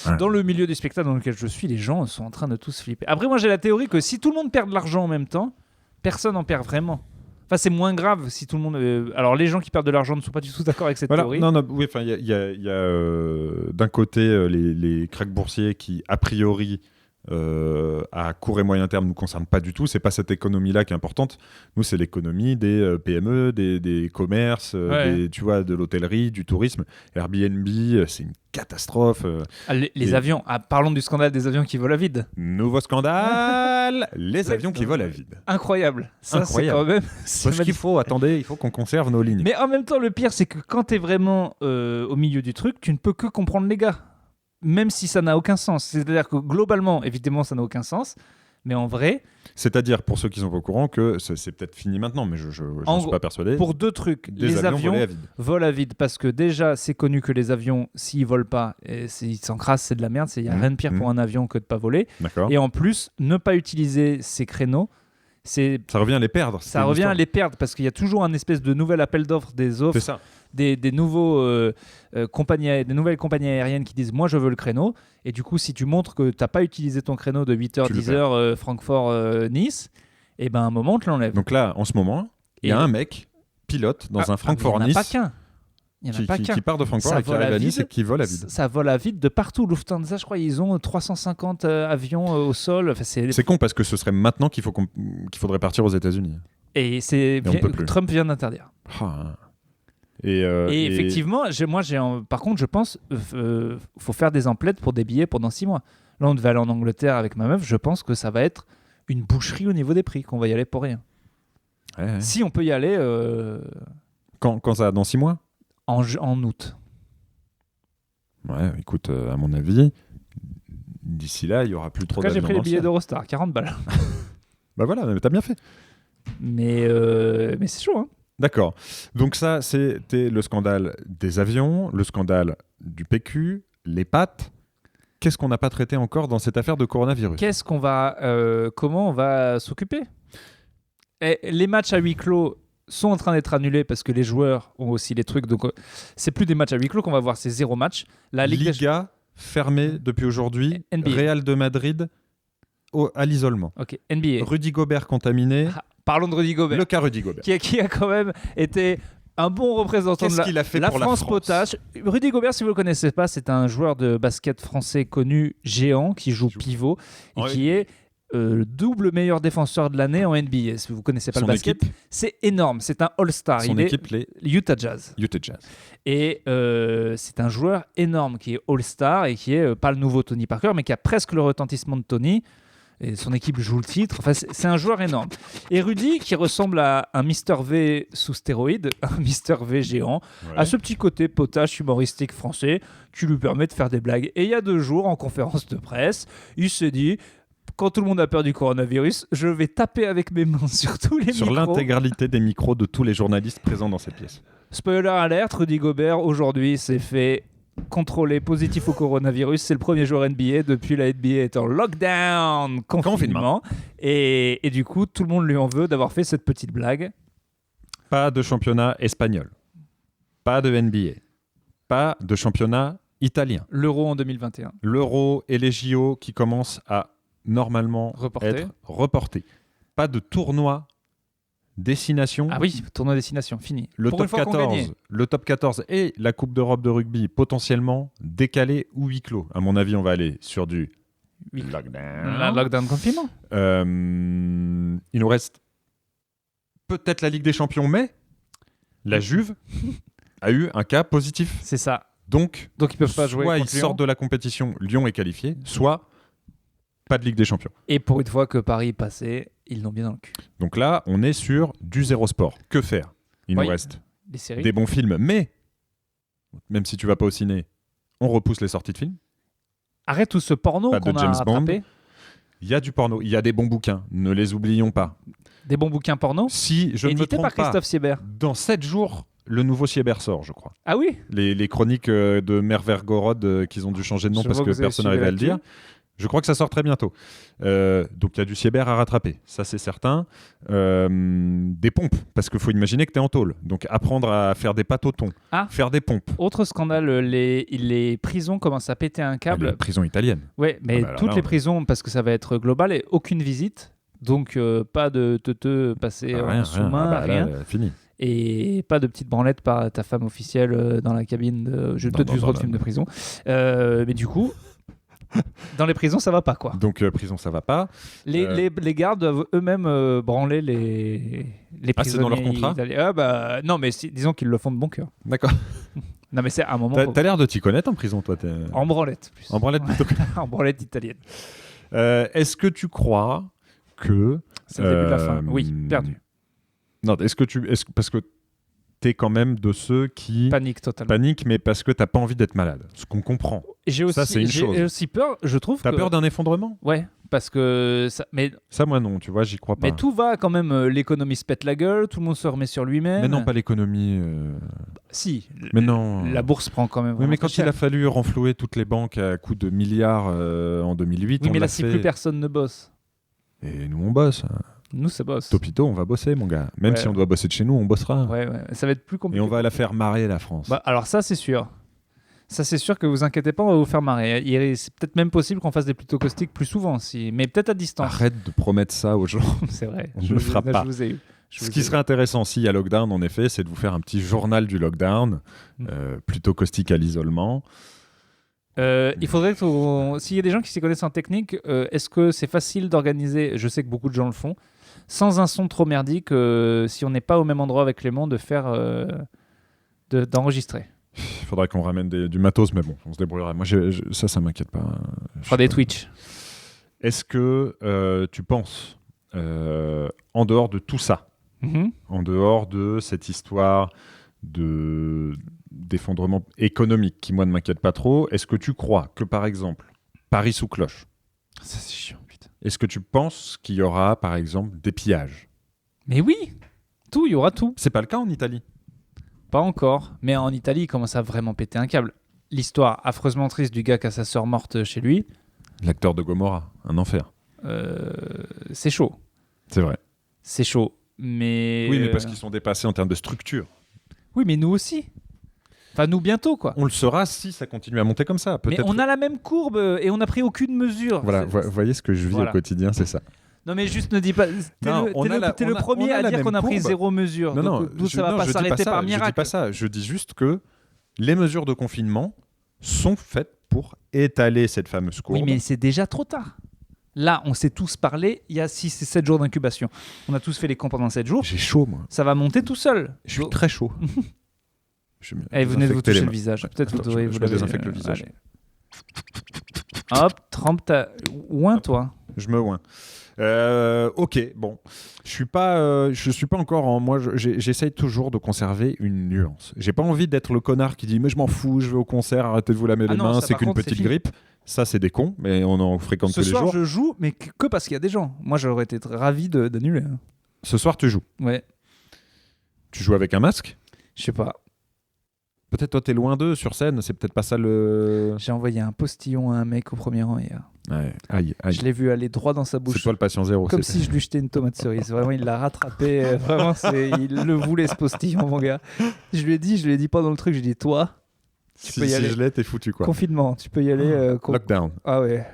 Ouais. Dans le milieu du spectacle dans lequel je suis, les gens sont en train de tous flipper. Après, moi, j'ai la théorie que si tout le monde perd de l'argent en même temps, personne n'en perd vraiment. Enfin, c'est moins grave si tout le monde... Alors, les gens qui perdent de l'argent ne sont pas du tout d'accord avec cette théorie. Non, oui, enfin, il y a d'un côté les cracks boursiers qui, a priori, à court et moyen terme, nous concernent pas du tout. C'est pas cette économie-là qui est importante. Nous, c'est l'économie des PME, des commerces, tu vois, de l'hôtellerie, du tourisme. Airbnb, c'est une catastrophe. Les avions. Parlons du scandale des avions qui volent à vide. Nouveau scandale, les avions qui volent à vide. Incroyable. Ça, Incroyable. c'est quand même... Parce qu'il faut, il faut qu'on conserve nos lignes. Mais en même temps, le pire, c'est que quand t'es vraiment au milieu du truc, tu ne peux que comprendre les gars. Même si ça n'a aucun sens. C'est-à-dire que globalement, évidemment, ça n'a aucun sens. Mais en vrai... C'est-à-dire, pour ceux qui sont pas au courant, que c'est peut-être fini maintenant, mais je n'en suis pas persuadé. Pour 2 trucs. Les avions volent à vide. Parce que déjà, c'est connu que les avions, s'ils volent pas, s'ils s'encrassent, c'est de la merde. Il n'y a rien de pire pour un avion que de pas voler. D'accord. Et en plus, ne pas utiliser ces créneaux, ça revient à les perdre. Ça revient à les perdre parce qu'il y a toujours un espèce de nouvel appel d'offres, des offres, c'est ça. des nouvelles compagnies aériennes qui disent moi je veux le créneau. Et du coup, si tu montres que tu n'as pas utilisé ton créneau de 8h, 10h, Francfort, Nice, et ben à un moment, on te l'enlève. Donc là, en ce moment, il y a un mec, pilote, dans un Francfort-Nice. Il n'y en a pas qu'un. Qui part de Francfort et qui arrive à Nice et qui vole à vide. Ça vole à vide de partout. Lufthansa, je crois, ils ont 350 avions au sol. Enfin, c'est con parce que ce serait maintenant qu'il faudrait partir aux États-Unis. Et Trump vient d'interdire. Et effectivement, par contre, je pense faut faire des emplettes pour des billets pendant 6 mois. Là, on devait aller en Angleterre avec ma meuf. Je pense que ça va être une boucherie au niveau des prix, qu'on va y aller pour rien. Ouais. Si on peut y aller... Quand ça, dans 6 mois en août. Ouais, écoute, à mon avis, d'ici là, il y aura plus trop d'avions. J'ai pris les billets d'Eurostar, 40 balles. Bah voilà, mais t'as bien fait. Mais c'est chaud, hein. D'accord. Donc ça, c'était le scandale des avions, le scandale du PQ, les pâtes. Qu'est-ce qu'on n'a pas traité encore dans cette affaire de coronavirus ? Comment on va s'occuper ? Les matchs à huis clos sont en train d'être annulés parce que les joueurs ont aussi les trucs. Donc, c'est plus des matchs à huis clos qu'on va voir, c'est 0 match. La Liga fermée depuis aujourd'hui. NBA. Real de Madrid à l'isolement. Ok, NBA. Rudy Gobert contaminé. Parlons de Rudy Gobert. Le cas Rudy Gobert. Qui a quand même été un bon représentant de la France potache. Rudy Gobert, si vous ne le connaissez pas, c'est un joueur de basket français connu, géant, qui joue pivot et qui est le double meilleur défenseur de l'année en NBA. Si vous connaissez pas Son le basket, équipe, c'est énorme. C'est un All-Star. son Il est équipe, les Utah Jazz. Utah Jazz. Et c'est un joueur énorme qui est All-Star et qui est pas le nouveau Tony Parker, mais qui a presque le retentissement de Tony. Et son équipe joue le titre. Enfin, c'est un joueur énorme. Et Rudy, qui ressemble à un Mr V sous stéroïde, un Mr V géant, Ouais. a ce petit côté potache humoristique français qui lui permet de faire des blagues. Et il y a 2 jours, en conférence de presse, il s'est dit, quand tout le monde a peur du coronavirus, je vais taper avec mes mains sur tous les Sur micros. l'intégralité des micros de tous les journalistes présents dans cette pièce. Spoiler alert, Rudy Gobert, aujourd'hui, s'est fait contrôler positif au coronavirus. C'est le premier joueur NBA depuis la NBA est en lockdown, confinement. Et du coup, tout le monde lui en veut d'avoir fait cette petite blague. Pas de championnat espagnol. Pas de NBA. Pas de championnat italien. L'Euro en 2021. L'Euro et les JO qui commencent à normalement Reporté. être reportés. Pas de tournoi destination. Ah oui, tournoi destination, fini. Le Pour top une fois qu'on 14, gagnait. le top 14 et la Coupe d'Europe de rugby potentiellement décalés ou huis clos. À mon avis, on va aller sur du lockdown. Lockdown confinement. Il nous reste peut-être la Ligue des Champions, mais la Juve a eu un cas positif. C'est ça. Donc, Donc ils peuvent pas jouer soit ils contre Lyon. sortent de la compétition, Lyon est qualifié, soit pas de Ligue des Champions. Et pour une fois que Paris est passé, ils l'ont bien dans le cul. Donc là, on est sur du zéro sport. Que faire? Il Oui. nous reste Les séries. des bons films, mais même si tu vas pas au ciné, on repousse les sorties de films. Arrête tout ce porno Pas de qu'on a James rattrapé. Il y a du porno, il y a des bons bouquins, ne les oublions pas. Des bons bouquins porno. Si je ne me Édité trompe par pas, Christophe Siebert. dans 7 jours, le nouveau Siebert sort, je crois. Ah oui. Les chroniques de Mervergorod qu'ils ont dû changer de nom Je parce vois que que vous avez personne n'arrivait à le suivi dire. Je crois que ça sort très bientôt. Donc il y a du Siebert à rattraper, ça c'est certain. Des pompes, parce qu'il faut imaginer que tu es en tôle. Donc apprendre à faire des pâtes au thon, Ah. faire des pompes. Autre scandale, les prisons commencent à péter un câble. Les prisons italiennes. Ouais, mais Ah bah alors toutes là, les on- prisons, parce que ça va être global, et aucune visite. Donc pas de te passer en sous-main, Ah bah là, rien. fini. Et pas de petite branlette par ta femme officielle dans la cabine. J'ai peut-être vu trop de films de prison. Mais du coup, dans les prisons, ça va pas, quoi. Donc prison, ça va pas. Les gardes doivent eux-mêmes branler les Ah, c'est dans leur prisonniers contrat italiens. Ah bah, non, mais disons qu'ils le font de bon cœur. D'accord. Non, mais c'est à un moment... T'as l'air de t'y connaître en prison, toi. En branlette, plus. En branlette plutôt que... En branlette italienne. Est-ce que tu crois que... C'est le début de la fin. Oui, perdu. Non, parce que t'es quand même de ceux qui Panique totalement. paniquent, mais parce que t'as pas envie d'être malade. Ce qu'on comprend. J'ai Ça, c'est une chose. aussi peur, je trouve T'as que... peur d'un effondrement? Ouais, parce que... Mais Ça, moi, non. Tu vois, j'y crois pas. tout va quand même. L'économie se pète la gueule, tout le monde se remet sur lui-même. Mais non, pas l'économie. Si. Mais non. La bourse prend quand même Oui, vraiment mais très quand il cher. a fallu renflouer toutes les banques à coups de milliards en 2008, Oui, on mais l'a là, si fait. plus personne ne bosse. Et nous, on bosse. Nous, ça bosse. Topito, on va bosser, mon gars. Même Ouais. si on doit bosser de chez nous, on bossera. Ouais, ça va être plus compliqué. Et on va la faire marrer, la France. Bah, alors ça, c'est sûr. Ça, c'est sûr que vous inquiétez pas, on va vous faire marrer. C'est peut-être même possible qu'on fasse des plutôt caustiques plus souvent, mais peut-être à distance. Arrête de promettre ça aux gens. C'est vrai. On ne le fera pas. Je vous ai eu. Ce qui serait intéressant s'il y a lockdown, en effet, c'est de vous faire un petit journal du lockdown, plutôt caustique à l'isolement. Il faudrait que s'il y a des gens qui s'y connaissent en technique, est-ce que c'est facile d'organiser, je sais que beaucoup de gens le font, sans un son trop merdique, si on n'est pas au même endroit avec Clément, de faire d'enregistrer. Il faudrait qu'on ramène du matos, mais bon, on se débrouillera. Moi, ça m'inquiète pas. On fera des Twitch. Est-ce que tu penses, en dehors de tout ça, en dehors de cette histoire d'effondrement économique qui, moi, ne m'inquiète pas trop, est-ce que tu crois que, par exemple, Paris sous cloche, Ça, c'est chiant, putain. est-ce que tu penses qu'il y aura, par exemple, des pillages? Mais oui, il y aura tout. C'est pas le cas en Italie. Pas encore, mais en Italie, il commence à vraiment péter un câble. L'histoire affreusement triste du gars qui a sa sœur morte chez lui, L'acteur de Gomorrah, un enfer. c'est chaud. C'est vrai. C'est chaud. Mais Oui, mais parce qu'ils sont dépassés en termes de structure. Oui, mais nous aussi. Enfin, nous bientôt, quoi. On le saura si ça continue à monter comme ça. Mais Peut-être. on a la même courbe et on n'a pris aucune mesure. Voilà, C'est- vous voyez ce que je vis Voilà. au quotidien, c'est ça. Non, mais juste ne dis pas. T'es Non, le, on t'es a le- la- t'es on le a- premier on a à la dire même qu'on a pris courbe. zéro mesure. Non, non, Donc, ça va pas je dis s'arrêter ça, par je dis miracle. pas ça. Je dis juste que les mesures de confinement sont faites pour étaler cette fameuse courbe. Oui, mais c'est déjà trop tard. Là, on s'est tous parlé, il y a 6 et 7 jours d'incubation. On a tous fait les camps pendant 7 jours. J'ai chaud, moi. Ça va monter tout seul. Je suis très chaud. Et vous venez de vous toucher le mains. visage. Ouais. Peut-être Attends, vous devriez je vous me laver. désinfecte le visage. Allez. Hop, trempe ta... Ouin, toi. Je me oins. Ok, bon. Je suis pas encore en... Moi, j'essaye toujours de conserver une nuance. J'ai pas envie d'être le connard qui dit « Mais je m'en fous, je vais au concert, arrêtez de vous laver les non, mains, ça, c'est par qu'une contre, c'est petite fini. grippe. » Ça, c'est des cons, mais on en fréquente Ce tous les soir, jours. je joue, mais que parce qu'il y a des gens. Moi, j'aurais été ravi d'annuler. Hein. Ce soir, tu joues. Ouais, Tu joues avec un masque. je sais pas. Peut-être toi, t'es loin d'eux sur scène, c'est peut-être pas ça le... J'ai envoyé un postillon à un mec au premier rang hier. Ouais. Aïe, aïe. Je l'ai vu aller droit dans sa C'est bouche. toi le patient zéro. Comme c'est- si je lui jetais une tomate cerise. Vraiment, il l'a rattrapé. Vraiment, il le voulait, ce postillon, mon gars. Je lui ai dit pendant le truc, j'ai dit, toi, Si, peux y si aller. je l'ai, t'es foutu, quoi. confinement, tu peux y aller. Lockdown. Ah ouais.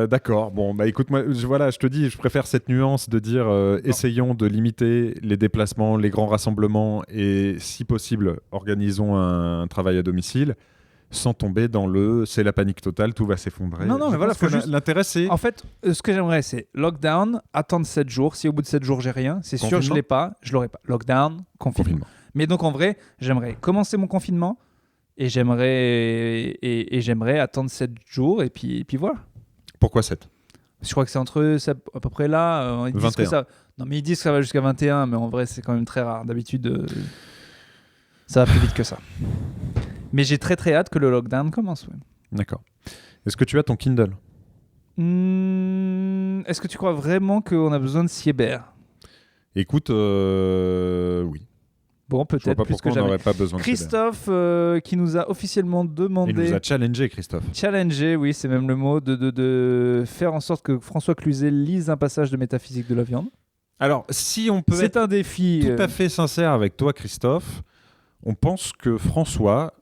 D'accord. Bon, bah écoute, moi, voilà, je te dis, je préfère cette nuance de dire essayons de limiter les déplacements, les grands rassemblements et, si possible, organisons un travail à domicile sans tomber dans le c'est la panique totale, tout va s'effondrer. Non, mais Je voilà, pense que faut juste- l'intérêt, c'est. En fait, ce que j'aimerais, c'est lockdown, attendre 7 jours. Si au bout de 7 jours, j'ai rien, c'est sûr, je Confinement. l'ai pas, je l'aurai pas. Lockdown, confinement. Confinement. Mais donc, en vrai, j'aimerais commencer mon confinement et j'aimerais attendre 7 jours et puis voilà. Pourquoi 7 Je crois que c'est entre à peu près là. Ils disent que 21. ça... Non, mais ils disent que ça va jusqu'à 21, mais en vrai, c'est quand même très rare. D'habitude, ça va plus vite que ça. Mais j'ai très très hâte que le lockdown commence. Ouais. D'accord. Est-ce que tu as ton Kindle? Est-ce que tu crois vraiment qu'on a besoin de Sieber? Écoute, oui. Bon, Je vois peut-être pas plus pourquoi que on jamais. n'aurait pas besoin de Sieber. Christophe, qui nous a officiellement demandé... Il nous a challengé, Christophe. Challenger, oui, c'est même le mot, de faire en sorte que François Cluzet lise un passage de Métaphysique de la viande. Alors, si on peut être C'est un défi. tout à fait sincère avec toi, Christophe, on pense que François,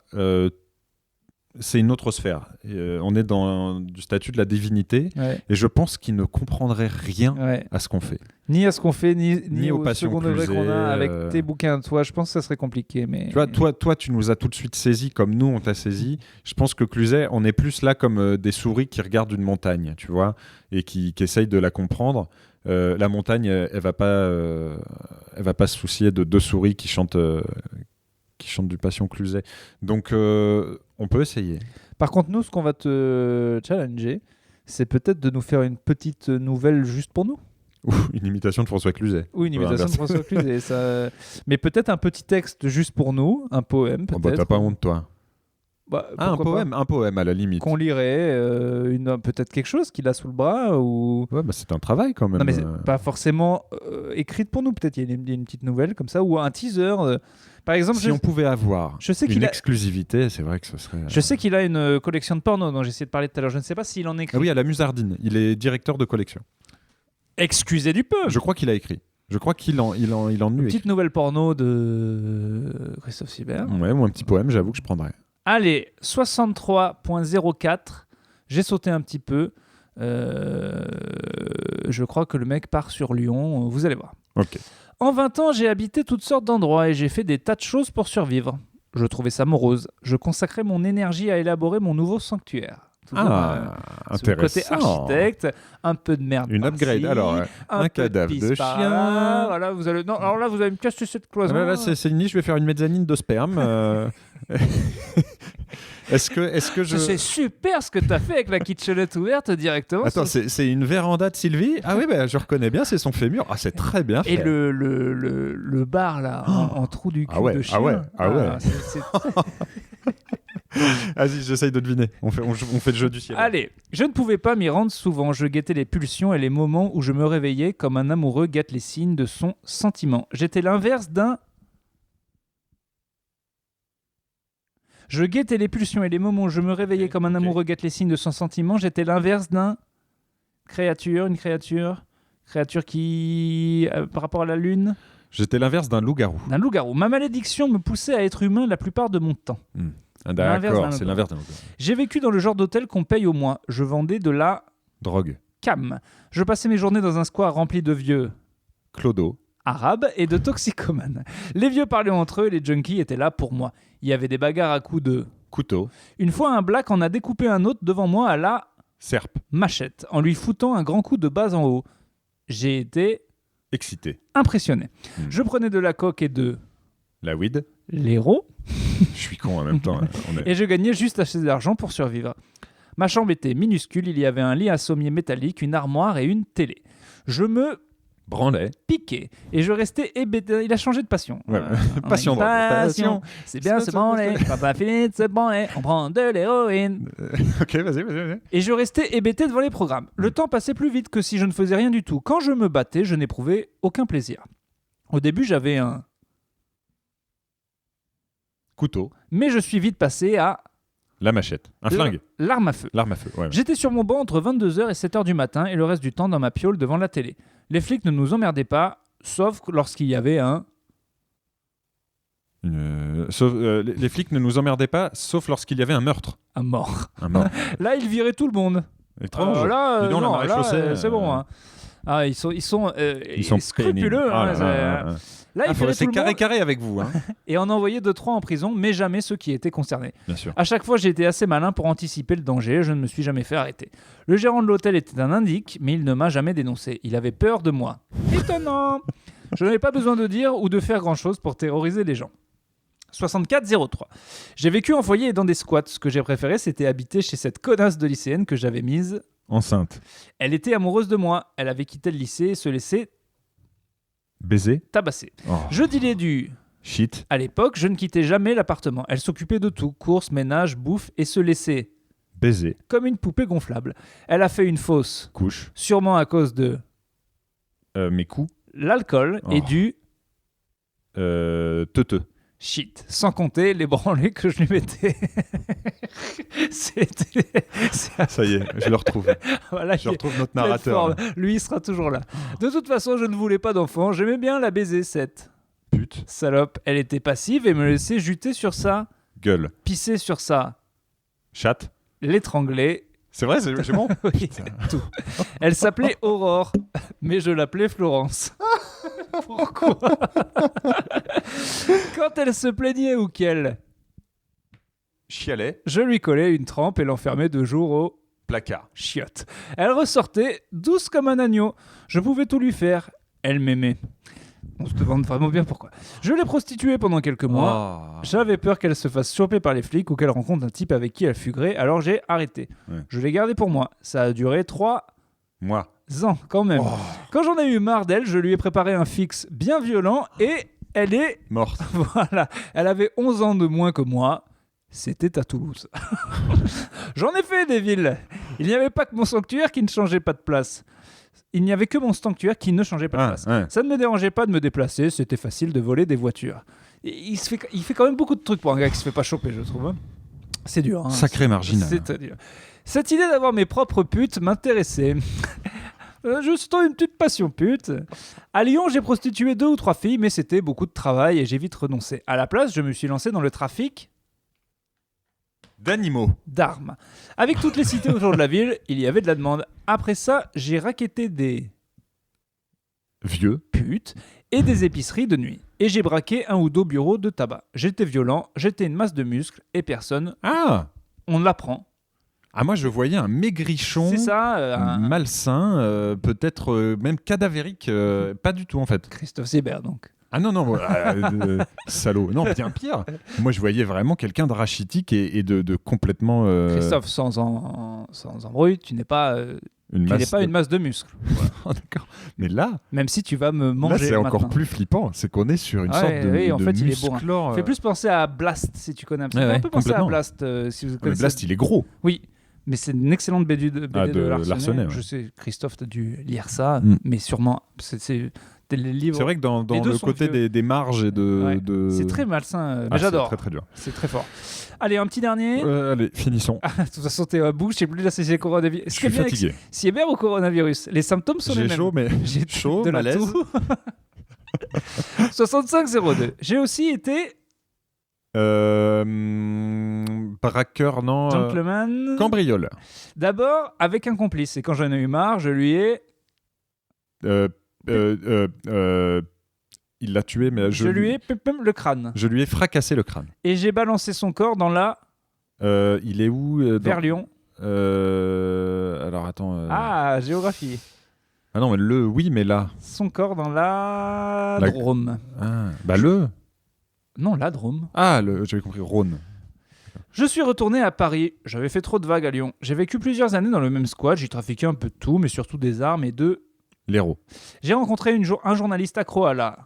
c'est une autre sphère. On est dans du statut de la divinité, Ouais, et je pense qu'il ne comprendrait rien ouais. à ce qu'on fait. Ni à ce qu'on fait, ni aux au passions second degré Cluzet, qu'on a avec tes bouquins. Toi, je pense que ça serait compliqué. Mais... Tu vois, toi, tu nous as tout de suite saisi comme nous, on t'a saisi. Je pense que Cluzet, on est plus là comme des souris qui regardent une montagne, tu vois, et qui essayent de la comprendre. La montagne, elle va pas se soucier de deux souris qui chantent du Passion Cluzet. Donc, on peut essayer. Par contre, nous, ce qu'on va te challenger, c'est peut-être de nous faire une petite nouvelle juste pour nous. Ou une imitation de François Cluzet. Ou une Voilà, imitation de merci. François Cluzet. Ça... Mais peut-être un petit texte juste pour nous, un poème Oh, peut-être. bah, t'as pas honte, toi. Bah, Ah, pourquoi un poème à la limite. qu'on lirait, peut-être quelque chose qu'il a sous le bras ou... Ouais, bah, c'est un travail quand même. Non mais c'est pas forcément écrite pour nous, peut-être il y a une petite nouvelle comme ça ou un teaser. Par exemple, Si on pouvait avoir je sais une qu'il a... exclusivité, c'est vrai que ce serait... Je sais qu'il a une collection de porno dont j'ai essayé de parler tout à l'heure. Je ne sais pas s'il en écrit. Ah oui, à la Musardine. Il est directeur de collection. Excusez du peu. Je crois qu'il a écrit. Je crois qu'il en Une eut écrit. petite nouvelle porno de Christophe Sibert. Ouais, moi un petit poème, j'avoue que je prendrais. Allez, 63.04. J'ai sauté un petit peu. Je crois que le mec part sur Lyon. Vous allez voir. Ok. En 20 ans, j'ai habité toutes sortes d'endroits et j'ai fait des tas de choses pour survivre. Je trouvais ça morose. Je consacrais mon énergie à élaborer mon nouveau sanctuaire. Toujours, sur le côté intéressant. architecte, un peu de merde. Une par-ci, upgrade. Alors, un peu cadavre pisse de par chien. là. Voilà, vous allez... Non, alors là, vous allez me casser cette cloison. là, c'est une niche, je vais faire une mezzanine de sperme. Est-ce que je... C'est super ce que tu as fait avec la kitchenette ouverte directement. Attends, c'est une véranda de Sylvie? Ah oui, bah, je reconnais bien, c'est son fémur. Ah, c'est très bien fait. Et le bar là, en trou du cul Ah ouais, de chien. ah ouais, ah ouais. C'est Vas-y, j'essaye de deviner. On fait le jeu du ciel. Allez, je ne pouvais pas m'y rendre souvent. Je guettais les pulsions et les moments où je me réveillais comme un amoureux guette les signes de son sentiment. J'étais l'inverse d'un... Je guettais les pulsions et les moments où je me réveillais comme un amoureux guette les signes de son sentiment. J'étais l'inverse d'un... Une créature qui... par rapport à la lune... J'étais l'inverse d'un loup-garou. D'un loup-garou. Ma malédiction me poussait à être humain la plupart de mon temps. Ah, L'inverse d'accord, d'un c'est loup-garou. l'inverse d'un loup-garou. J'ai vécu dans le genre d'hôtel qu'on paye au mois. Je vendais de la Drogue. cam. Je passais mes journées dans un square rempli de vieux Clodo. arabes et de toxicomanes. Les vieux parlaient entre eux et les junkies étaient là pour moi. Il y avait des bagarres à coups de... Couteau. Une fois, un black en a découpé un autre devant moi à la Serpe. Machette, en lui foutant un grand coup de bas en haut. J'ai été Excité. impressionné. Je prenais de la coke et de La weed. l'héros Je suis con en même temps. et je gagnais juste assez d'argent pour survivre. Ma chambre était minuscule, il y avait un lit à sommier métallique, une armoire et une télé. Je me Branlais. piquais et je restais hébété. Il a changé de passion. Ouais. On a Passion, une drôle. passion. C'est bien se branler. Quand t'as fini de se branler, on prend de l'héroïne. Ok, vas-y. Et je restais hébété devant les programmes. Le temps passait plus vite que si je ne faisais rien du tout. Quand je me battais, je n'éprouvais aucun plaisir. Au début, j'avais un... Couteau. Mais je suis vite passé à... La machette. Un flingue. L'arme à feu. L'arme à feu. Ouais. J'étais sur mon banc entre 22h et 7h du matin et le reste du temps dans ma piole devant la télé. Les flics ne nous emmerdaient pas, sauf lorsqu'il y avait un... Les flics ne nous emmerdaient pas, sauf lorsqu'il y avait un meurtre. Un mort. Un mort. Là, ils viraient tout le monde. Étrange. Là, Dis donc, non, la maréchaussée, c'est bon. Hein. Ah, ils sont scrupuleux. pénibles. Hein, Ah là là. Là, ils viraient tout c'est le monde carré avec vous. Hein. et en envoyaient 2-3 en prison, mais jamais ceux qui étaient concernés. Bien sûr. À chaque fois, j'ai été assez malin pour anticiper le danger. Je ne me suis jamais fait arrêter. Le gérant de l'hôtel était un indique, mais il ne m'a jamais dénoncé. Il avait peur de moi. Étonnant. Je n'avais pas besoin de dire ou de faire grand-chose pour terroriser les gens. 6403. J'ai vécu en foyer et dans des squats. Ce que j'ai préféré, c'était habiter chez cette connasse de lycéenne que j'avais mise. Enceinte. Elle était amoureuse de moi. Elle avait quitté le lycée et se laissait Baiser. tabasser. Oh. Je dilais du... Shit. À l'époque, je ne quittais jamais l'appartement. Elle s'occupait de tout, courses, ménage, bouffe, et se laissait Baiser. comme une poupée gonflable. Elle a fait une fausse, Couche. sûrement à cause de Mes coups. l'alcool et Oh. du Teuteux. shit, sans compter les branlées que je lui mettais. C'était... Ça y est, je le retrouve. Voilà, Je retrouve notre pleine narrateur. forme. Lui, il sera toujours là. De toute façon, je ne voulais pas d'enfant. J'aimais bien la baiser, cette Pute. salope. Elle était passive et me laissait juter sur ça, Gueule. pisser sur ça, Chatte. l'étrangler. C'est vrai, c'est bon. Oui, tout. Elle s'appelait Aurore, mais je l'appelais Florence. Pourquoi? Quand elle se plaignait ou qu'elle, Chialet. je lui collais une trempe et l'enfermais 2 jours au Placard. chiotte. Elle ressortait douce comme un agneau. Je pouvais tout lui faire. Elle m'aimait. On se demande vraiment bien pourquoi. Je l'ai prostituée pendant quelques mois. Oh. J'avais peur qu'elle se fasse choper par les flics ou qu'elle rencontre un type avec qui elle fuguerait, alors j'ai arrêté. Ouais. Je l'ai gardée pour moi. Ça a duré 3 Moi. ans quand même. Oh. Quand j'en ai eu marre d'elle, je lui ai préparé un fixe bien violent et elle est... Morte. Voilà, elle avait 11 ans de moins que moi. C'était à Toulouse. J'en ai fait des villes. Il n'y avait pas que mon sanctuaire qui ne changeait pas de place. Il n'y avait que mon sanctuaire qui ne changeait pas de place. Ouais. Ça ne me dérangeait pas de me déplacer, c'était facile de voler des voitures. Et il fait quand même beaucoup de trucs pour un gars qui se fait pas choper, je trouve. Hein. C'est dur. Hein. Sacré marginal. C'est très dur. Cette idée d'avoir mes propres putes m'intéressait. Juste une petite passion pute. À Lyon, j'ai prostitué 2 ou 3 filles, mais c'était beaucoup de travail et j'ai vite renoncé. À la place, je me suis lancé dans le trafic D'animaux. d'armes. Avec toutes les cités autour de la ville, il y avait de la demande. Après ça, j'ai racketté des Vieux. putes et des épiceries de nuit. Et j'ai braqué 1 ou 2 bureaux de tabac. J'étais violent, j'étais une masse de muscles et personne, Ah. on l'apprend. Ah, moi, je voyais un maigrichon. C'est ça, Malsain, peut-être même cadavérique. Pas du tout, en fait. Christophe Sébert donc. Ah non, salaud. Non, bien pire. Moi, je voyais vraiment quelqu'un de rachitique et de complètement... Christophe, sans embrouille, tu n'es pas une masse une masse de muscles. Oh, d'accord. Mais là, Même si tu vas me manger c'est encore maintenant. plus flippant. C'est qu'on est sur une Ouais, sorte de, oui, en de fait, il est bourrin. musclore. Fait plus penser à Blast, si tu connais un petit peu. Ouais, Un peu penser à complètement. Blast, si vous Mais connaissez. Blast, il est gros. Oui, mais c'est une excellente BD de Larsenet. Larsenet, ouais. Je sais, Christophe, tu as dû lire ça, Mm. mais sûrement, c'est les livres... C'est vrai que dans Les deux le sont côté vieux. des marges et Ouais. de... C'est très malsain, mais Ah, j'adore. C'est très très dur. C'est très fort. Allez, un petit dernier. Allez, finissons. Ah, de toute façon, t'es à bout, je sais plus là si c'est coronavirus. Je suis fatigué. Cyber ou coronavirus? Les symptômes sont les J'ai mêmes. chaud, mais J'ai chaud, de la malaise. toux. 6502. J'ai aussi été braqueur, non. gentleman. Cambrioleur. D'abord avec un complice. Et quand j'en ai eu marre, je lui ai. Il l'a tué, mais Je lui ai pum, le crâne. je lui ai fracassé le crâne. Et j'ai balancé son corps dans la. Il est où Vers Lyon. Alors attends. Ah, géographie. Ah non, mais oui, mais là. Son corps dans la La- Drôme. Ah, bah le. Non, la Drôme. Ah, j'avais compris Rhône. Je suis retourné à Paris. J'avais fait trop de vagues à Lyon. J'ai vécu plusieurs années dans le même squat. J'ai trafiqué un peu de tout, mais surtout des armes et de... L'héros. J'ai rencontré un journaliste accro à la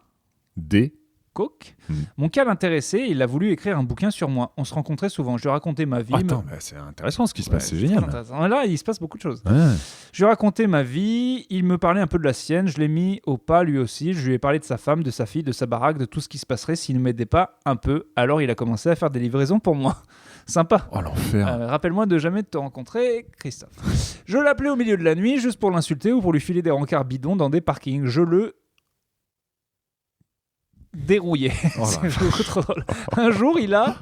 D. coke. Hmm. Mon cas l'intéressait. Il a voulu écrire un bouquin sur moi. On se rencontrait souvent. Je lui racontais ma vie. Attends, mais c'est intéressant ce qui se Ouais, passe, c'est très génial. intéressant. Là, il se passe beaucoup de choses. Ouais. Je lui racontais ma vie, il me parlait un peu de la sienne, je l'ai mis au pas lui aussi, je lui ai parlé de sa femme, de sa fille, de sa baraque, de tout ce qui se passerait s'il ne m'aidait pas un peu. Alors il a commencé à faire des livraisons pour moi. Sympa. Oh l'enfer. Rappelle-moi de jamais te rencontrer, Christophe. Je l'appelais au milieu de la nuit juste pour l'insulter ou pour lui filer des rencarts bidons dans des parkings. Je le dérouillais. Oh là. C'est beaucoup trop drôle. Un jour, il a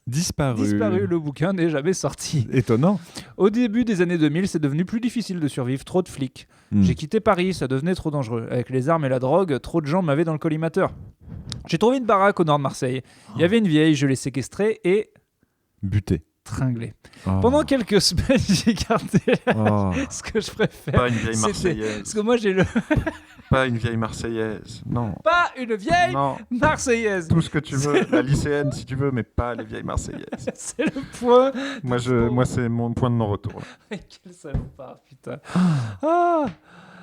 disparu. Le bouquin n'est jamais sorti. Étonnant. Au début des années 2000, c'est devenu plus difficile de survivre. Trop de flics. J'ai quitté Paris, ça devenait trop dangereux. Avec les armes et la drogue, trop de gens m'avaient dans le collimateur. J'ai trouvé une baraque au nord de Marseille. Il y avait une vieille, je l'ai séquestrée et Buté. tringlée. Oh. Pendant quelques semaines, j'ai gardé Oh. ce que je préfère. Pas une vieille c'était- Marseillaise. Parce que moi, j'ai le... Pas une vieille Marseillaise. Non. Pas une vieille Non. Marseillaise. Tout ce que tu veux. La lycéenne, si tu veux, mais pas les vieilles Marseillaises. C'est le point. Moi, c'est mon point de non-retour. là. Quel salopard, putain. Ah.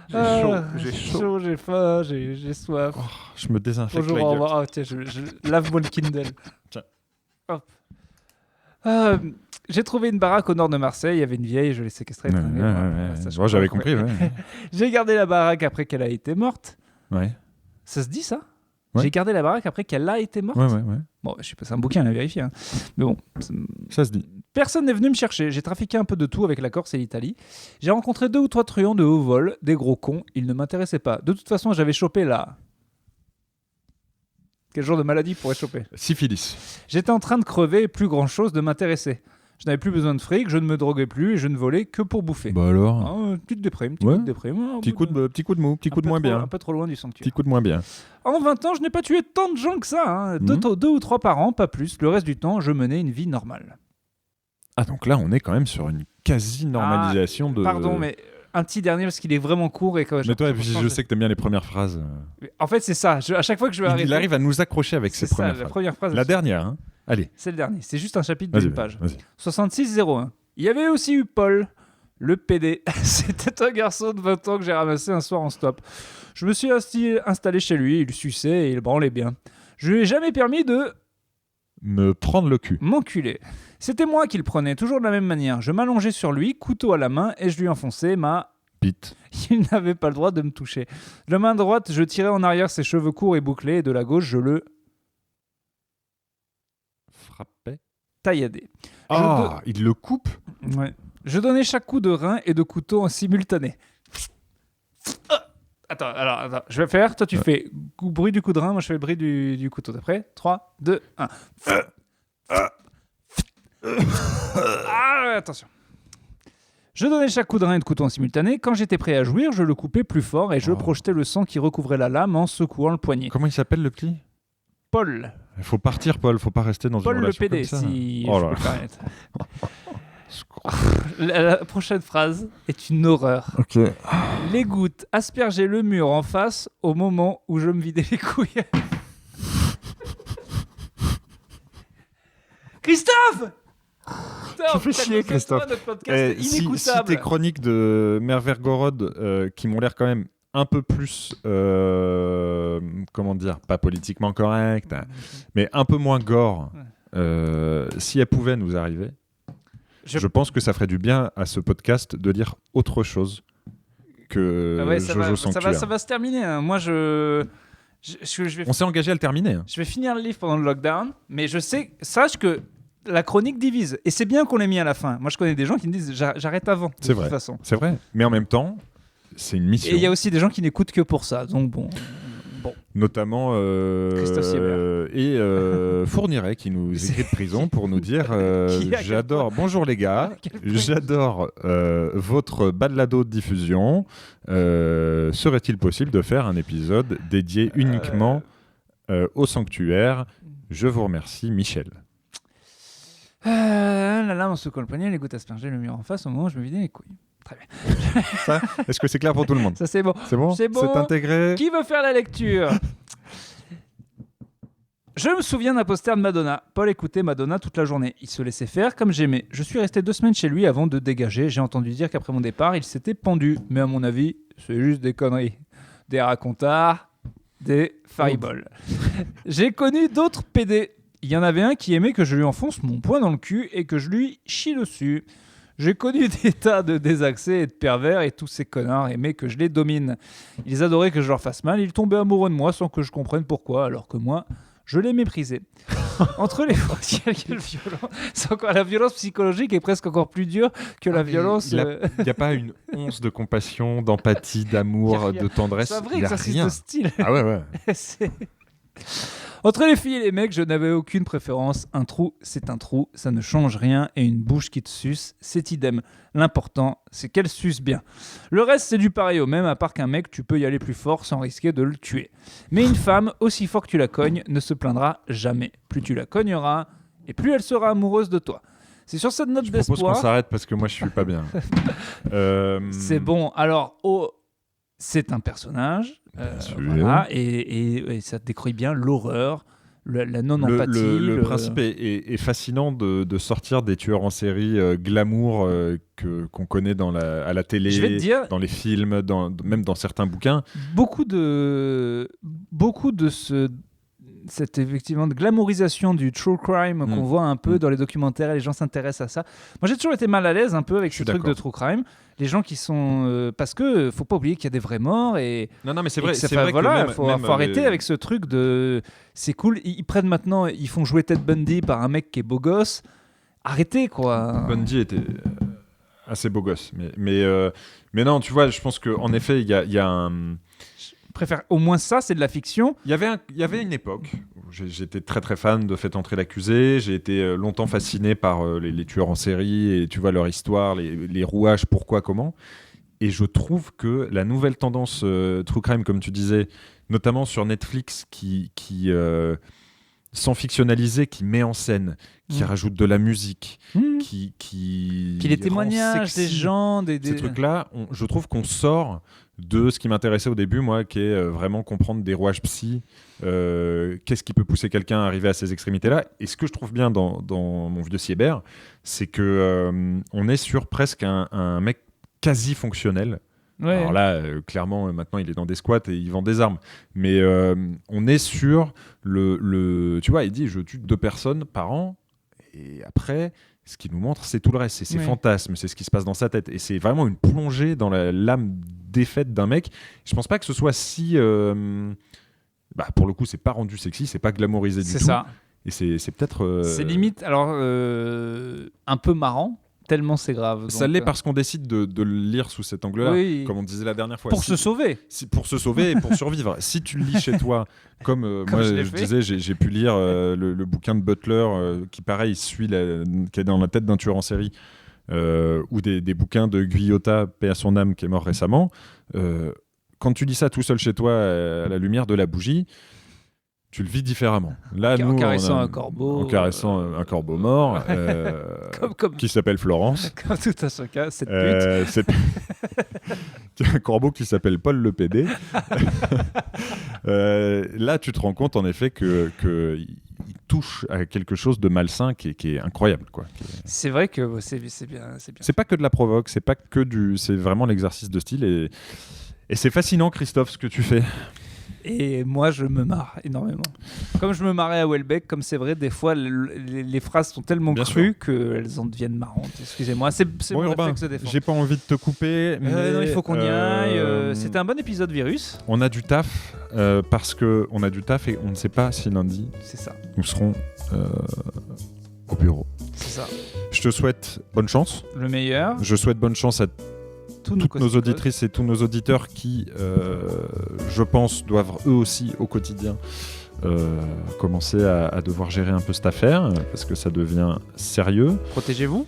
J'ai chaud. Ah, J'ai chaud. j'ai faim, j'ai soif. Je me désinfecte Bonjour, la au gueule. revoir. Ah, tiens, je lave-moi le Kindle. Tiens. Hop. J'ai trouvé une baraque au nord de Marseille. Il y avait une vieille, je l'ai séquestrée. Ouais, tringlée. ouais, Voilà, ouais. ça, je Moi, j'avais comprends. compris. Ouais. J'ai gardé la baraque après qu'elle a été morte. Ouais. Ça se dit, ça Ouais. J'ai gardé la baraque après qu'elle a été morte. Ouais. Bon, je sais pas, c'est un bouquin à vérifier. Hein. Mais bon, Ça se dit. personne n'est venu me chercher. J'ai trafiqué un peu de tout avec la Corse et l'Italie. J'ai rencontré 2 ou 3 truands de haut vol, des gros cons. Ils ne m'intéressaient pas. De toute façon, j'avais chopé la... Quel genre de maladie pourrait choper? Syphilis. J'étais en train de crever et plus grand chose de m'intéresser. Je n'avais plus besoin de fric, je ne me droguais plus et je ne volais que pour bouffer. Bah alors. Ah, petite déprime, Ouais. coup de déprime. Petit coup de mou, petit un coup de peu moins trop- bien. Un peu trop loin du sanctuaire. Petit coup de moins bien. En 20 ans, je n'ai pas tué tant de gens que ça. Hein. Deux ou 3 par an, pas plus. Le reste du temps, je menais une vie normale. Ah donc là, on est quand même sur une quasi-normalisation de... Pardon, mais un petit dernier parce qu'il est vraiment court et que Mais toi, je sais que t'aimes bien les premières phrases. En fait, c'est ça. À chaque fois que je vais arrêter, Il arrive à nous accrocher avec c'est ses ça. premières La phrases. première phrase, La dernière, hein. Allez, c'est le dernier. C'est juste un chapitre vas-y, d'une page. vas-y. 6601. Il y avait aussi eu Paul, le PD. C'était un garçon de 20 ans que j'ai ramassé un soir en stop. Je me suis installé chez lui, il suçait et il branlait bien. Je lui ai jamais permis de Me prendre le cul. m'enculer. C'était moi qui le prenais, toujours de la même manière. Je m'allongeais sur lui, couteau à la main, et je lui enfonçais ma... Pete. Il n'avait pas le droit de me toucher. De la main droite, je tirais en arrière ses cheveux courts et bouclés, et de la gauche, je le Frappait. tailladais. Ah, il le coupe. Ouais. Je donnais chaque coup de rein et de couteau en simultané. Attends, je vais faire. Toi, tu fais bruit du coup de rein, moi, je fais le bruit du couteau. D'après 3, 2, 1. Ah, attention. Je donnais chaque coup de rein et de couteau en simultané. Quand j'étais prêt à jouir, je le coupais plus fort et je projetais le sang qui recouvrait la lame en secouant le poignet. Comment il s'appelle le petit? Paul. Il faut partir, Paul. Faut pas rester dans Paul une le relation PD, comme ça. si Oh je là peux me là. permettre. La prochaine phrase est une horreur. Ok. Les gouttes aspergeaient le mur en face au moment où je me vidais les couilles. Christophe! Tu fais chier, Christophe. Notre podcast est Si inécoutable. tes chroniques de Mervergorod, qui m'ont l'air quand même un peu plus, comment dire, pas politiquement correct, hein, mais un peu moins gore, si elles pouvaient nous arriver, je pense que ça ferait du bien à ce podcast de lire autre chose que Ah ouais, ça Jojo Sanctuaire. va se terminer. Hein. Moi, je vais On s'est engagé à le terminer. Hein. Je vais finir le livre pendant le lockdown, mais sache que la chronique divise. Et c'est bien qu'on l'ait mis à la fin. Moi, je connais des gens qui me disent j'arrête avant, de C'est toute vrai. façon. C'est vrai. Mais en même temps, c'est une mission. Et il y a aussi des gens qui n'écoutent que pour ça. Donc bon. Notamment Christophe Siebert. Fourniret qui nous écrit de prison pour nous dire Qui, à quel j'adore, bonjour les gars, À quel point- j'adore votre balado de diffusion. Serait-il possible de faire un épisode dédié uniquement au sanctuaire? Je vous remercie, Michel. Là, on se colle le poignet, les gouttes aspergées, le mur en face, au moment où je me vidais les couilles. Très bien. Ça, est-ce que c'est clair pour tout le monde? Ça, c'est bon. C'est bon? C'est bon. C'est intégré? Qui veut faire la lecture? Je me souviens d'un poster de Madonna. Paul écoutait Madonna toute la journée. Il se laissait faire comme j'aimais. Je suis resté 2 semaines chez lui avant de dégager. J'ai entendu dire qu'après mon départ, il s'était pendu. Mais à mon avis, c'est juste des conneries. Des racontards, des fariboles. J'ai connu d'autres PD. Il y en avait un qui aimait que je lui enfonce mon poing dans le cul et que je lui chie dessus. J'ai connu des tas de désaxés et de pervers et tous ces connards aimaient que je les domine. Ils adoraient que je leur fasse mal. Ils tombaient amoureux de moi sans que je comprenne pourquoi, alors que moi... je les méprisais. Entre les quelle violence. C'est encore la violence psychologique est presque encore plus dure que la violence. Il n'y a pas une once de compassion, d'empathie, d'amour, de tendresse. C'est vrai Il y a exercice rien. de style. Ah ouais. Entre les filles et les mecs, je n'avais aucune préférence. Un trou, c'est un trou, ça ne change rien. Et une bouche qui te suce, c'est idem. L'important, c'est qu'elle suce bien. Le reste, c'est du pareil au même, à part qu'un mec, tu peux y aller plus fort sans risquer de le tuer. Mais une femme, aussi fort que tu la cognes, ne se plaindra jamais. Plus tu la cogneras, et plus elle sera amoureuse de toi. C'est sur cette note Je propose d'espoir... qu'on s'arrête parce que moi, je suis pas bien. C'est bon. Alors, c'est un personnage. sûr. Voilà, et ça décrit bien l'horreur, la non-empathie. Le principe est fascinant de sortir des tueurs en série glamour qu'on connaît à la télé, Je vais te dire, dans les films, même dans certains bouquins. beaucoup de cette effectivement de glamourisation du true crime qu'on voit un peu dans les documentaires et les gens s'intéressent à ça. Moi j'ai toujours été mal à l'aise un peu avec Je ces suis trucs de d'accord. true crime. Les gens qui sont... parce que faut pas oublier qu'il y a des vrais morts et... Non, mais c'est et vrai. que ça C'est fait- vrai voilà, que faut même arrêter avec ce truc de... C'est cool, ils prennent maintenant, ils font jouer Ted Bundy par un mec qui est beau gosse. Arrêtez quoi. Bundy était assez beau gosse, mais non, tu vois, je pense qu'en effet, il y a un... Je préfère au moins ça, c'est de la fiction. Il y avait une époque où j'étais très très fan de Faites entrer l'accusé. J'ai été longtemps fasciné par les tueurs en série et tu vois leur histoire, les rouages, pourquoi, comment. Et je trouve que la nouvelle tendance true crime, comme tu disais, notamment sur Netflix, qui sans fictionnaliser, qui met en scène, qui rajoute de la musique, qui Puis les rend témoignages sexy des gens, des... ces trucs-là, je trouve qu'on sort de ce qui m'intéressait au début, moi, qui est vraiment comprendre des rouages psy, qu'est-ce qui peut pousser quelqu'un à arriver à ces extrémités-là. Et ce que je trouve bien dans Mon vieux Siebert, c'est que on est sur presque un mec quasi fonctionnel. Ouais. Alors là, clairement, maintenant, il est dans des squats et il vend des armes. Mais on est sur tu vois, il dit, je tue 2 personnes par an. Et après, ce qu'il nous montre, c'est tout le reste. C'est ses fantasmes, c'est ce qui se passe dans sa tête. Et c'est vraiment une plongée dans l'âme défaite d'un mec. Je pense pas que ce soit si... pour le coup, c'est pas rendu sexy, c'est pas glamourisé du tout. C'est ça. Et c'est peut-être... C'est limite, alors, un peu marrant, tellement c'est grave. Ça donc, l'est parce qu'on décide de le lire sous cet angle-là, oui. comme on disait la dernière fois. Pour se sauver. Pour se sauver et pour survivre. Si tu le lis chez toi, comme moi je l'ai je fait. disais, j'ai pu lire le bouquin de Butler qui, pareil, qui est dans la tête d'un tueur en série, ou des bouquins de Guyotta, paix à son âme, qui est mort récemment. Quand tu lis ça tout seul chez toi, à la lumière de la bougie, tu le vis différemment. Là, En nous, caressant on a- un corbeau. En caressant un corbeau mort, Comme- qui s'appelle Florence. Comme tout à chacun, cette pute. C'est un corbeau qui s'appelle Paul le PD. Là, tu te rends compte en effet que il touche à quelque chose de malsain qui est incroyable, quoi. C'est vrai que c'est bien. C'est pas que de la provoque, c'est pas que c'est vraiment l'exercice de style et c'est fascinant, Christophe, ce que tu fais. Et moi, je me marre énormément. Comme je me marrais à Welbeck, comme c'est vrai, des fois, les phrases sont tellement Bien crues qu'elles en deviennent marrantes. Excusez-moi, c'est Bon, mon Urbain, réflexe de défense. j'ai pas envie de te couper, mais Non, il faut qu'on y aille. C'était un bon épisode virus. On a du taf parce que on a du taf et on ne sait pas si lundi C'est ça. nous serons au bureau. C'est ça. Je te souhaite bonne chance. Le meilleur. Je souhaite bonne chance à Tous toutes nos auditrices et tous nos auditeurs qui, je pense, doivent eux aussi au quotidien commencer à devoir gérer un peu cette affaire parce que ça devient sérieux. Protégez-vous.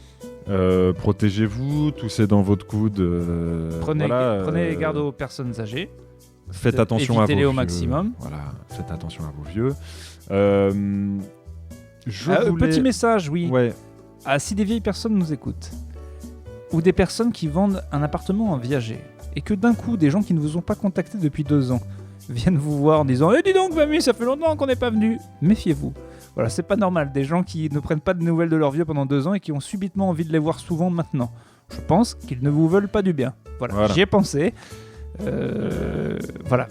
Protégez-vous, toussez dans votre coude. Prenez garde aux personnes âgées. Faites attention à vos Évitez-les vieux. au maximum. Voilà, faites attention à vos vieux. Je voulais... Petit message, oui. Ouais. si des vieilles personnes nous écoutent, ou des personnes qui vendent un appartement en viager, et que d'un coup, des gens qui ne vous ont pas contacté depuis 2 ans viennent vous voir en disant « Eh dis donc, mamie, ça fait longtemps qu'on n'est pas venu !» Méfiez-vous. Voilà, c'est pas normal. Des gens qui ne prennent pas de nouvelles de leurs vieux pendant 2 ans et qui ont subitement envie de les voir souvent maintenant. Je pense qu'ils ne vous veulent pas du bien. Voilà. J'y ai pensé. Voilà.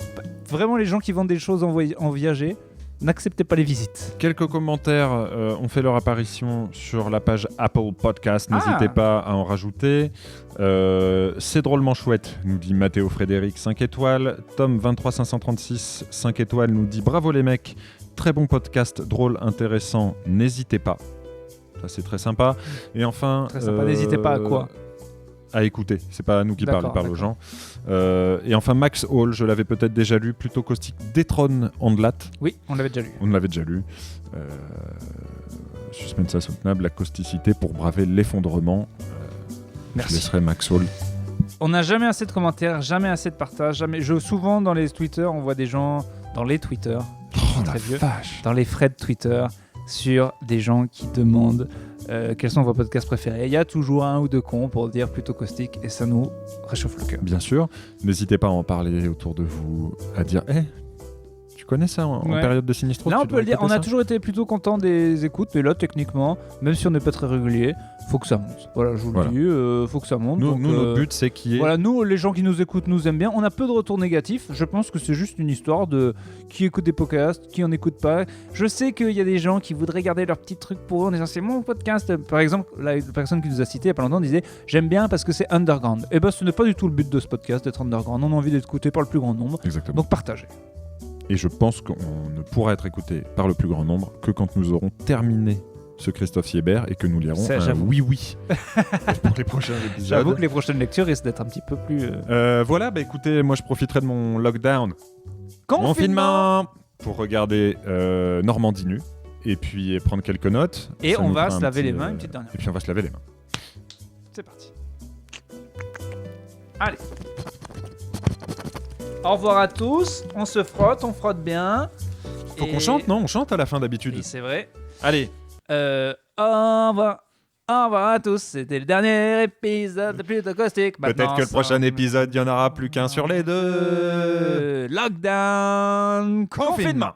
Vraiment, les gens qui vendent des choses en viager, n'acceptez pas les visites. Quelques commentaires ont fait leur apparition sur la page Apple Podcast. N'hésitez pas à en rajouter. C'est drôlement chouette, nous dit Mathéo Frédéric, 5 étoiles. Tom 23536, 5 étoiles, nous dit bravo les mecs. Très bon podcast, drôle, intéressant. N'hésitez pas. Ça, c'est très sympa. Et enfin... Très sympa, n'hésitez pas à quoi ? À écouter. C'est pas à nous qui parle, il parle aux gens. Et enfin, Max Hall, je l'avais peut-être déjà lu, plutôt caustique, détrône Andlat. Oui, on l'avait déjà lu. On l'avait déjà lu. Suspense insoutenable, la causticité pour braver l'effondrement. Merci. Je laisserai Max Hall. On n'a jamais assez de commentaires, jamais assez de partages. Souvent, dans les Twitter, on voit des gens... Dans les Twitter, très vieux, dans les threads Twitter, sur des gens qui demandent quels sont vos podcasts préférés. Il y a toujours 1 ou 2 cons pour dire plutôt caustique et ça nous réchauffe le cœur. Bien sûr, n'hésitez pas à en parler autour de vous, à dire tu connais ça en période de Sinistro? Là on peut le dire, on a toujours été plutôt content des écoutes, mais là techniquement, même si on n'est pas très régulier, faut que ça monte. Voilà, je vous le dis, faut que ça monte. Nous, notre but c'est qu'il y ait... Voilà, nous, les gens qui nous écoutent nous aiment bien. On a peu de retours négatifs. Je pense que c'est juste une histoire de qui écoute des podcasts, qui en écoute pas. Je sais qu'il y a des gens qui voudraient garder leur petit truc pour eux en disant c'est mon podcast. Par exemple, la personne qui nous a cité il y a pas longtemps disait j'aime bien parce que c'est underground. Et ben ce n'est pas du tout le but de ce podcast d'être underground. On a envie d'être écouté par le plus grand nombre. Exactement. Donc partagez. Et je pense qu'on ne pourra être écouté par le plus grand nombre que quand nous aurons terminé ce Christophe Siebert et que nous lirons oui pour les prochains épisodes. J'avoue que les prochaines lectures risquent d'être un petit peu plus... Voilà, écoutez, moi je profiterai de mon lockdown. Confinement pour regarder Normandie nue et puis prendre quelques notes. Et ça on nous va fera se laver les mains une petite dernière. Et puis on va se laver les mains. C'est parti. Allez. Au revoir à tous. On se frotte, on frotte bien. Faut qu'on chante, non? On chante à la fin d'habitude. Oui, c'est vrai. Allez. Au revoir à tous. C'était le dernier épisode de Plutôt Caustique. Peut-être que le prochain épisode, il n'y en aura plus qu'un sur les 2. Lockdown, confinement.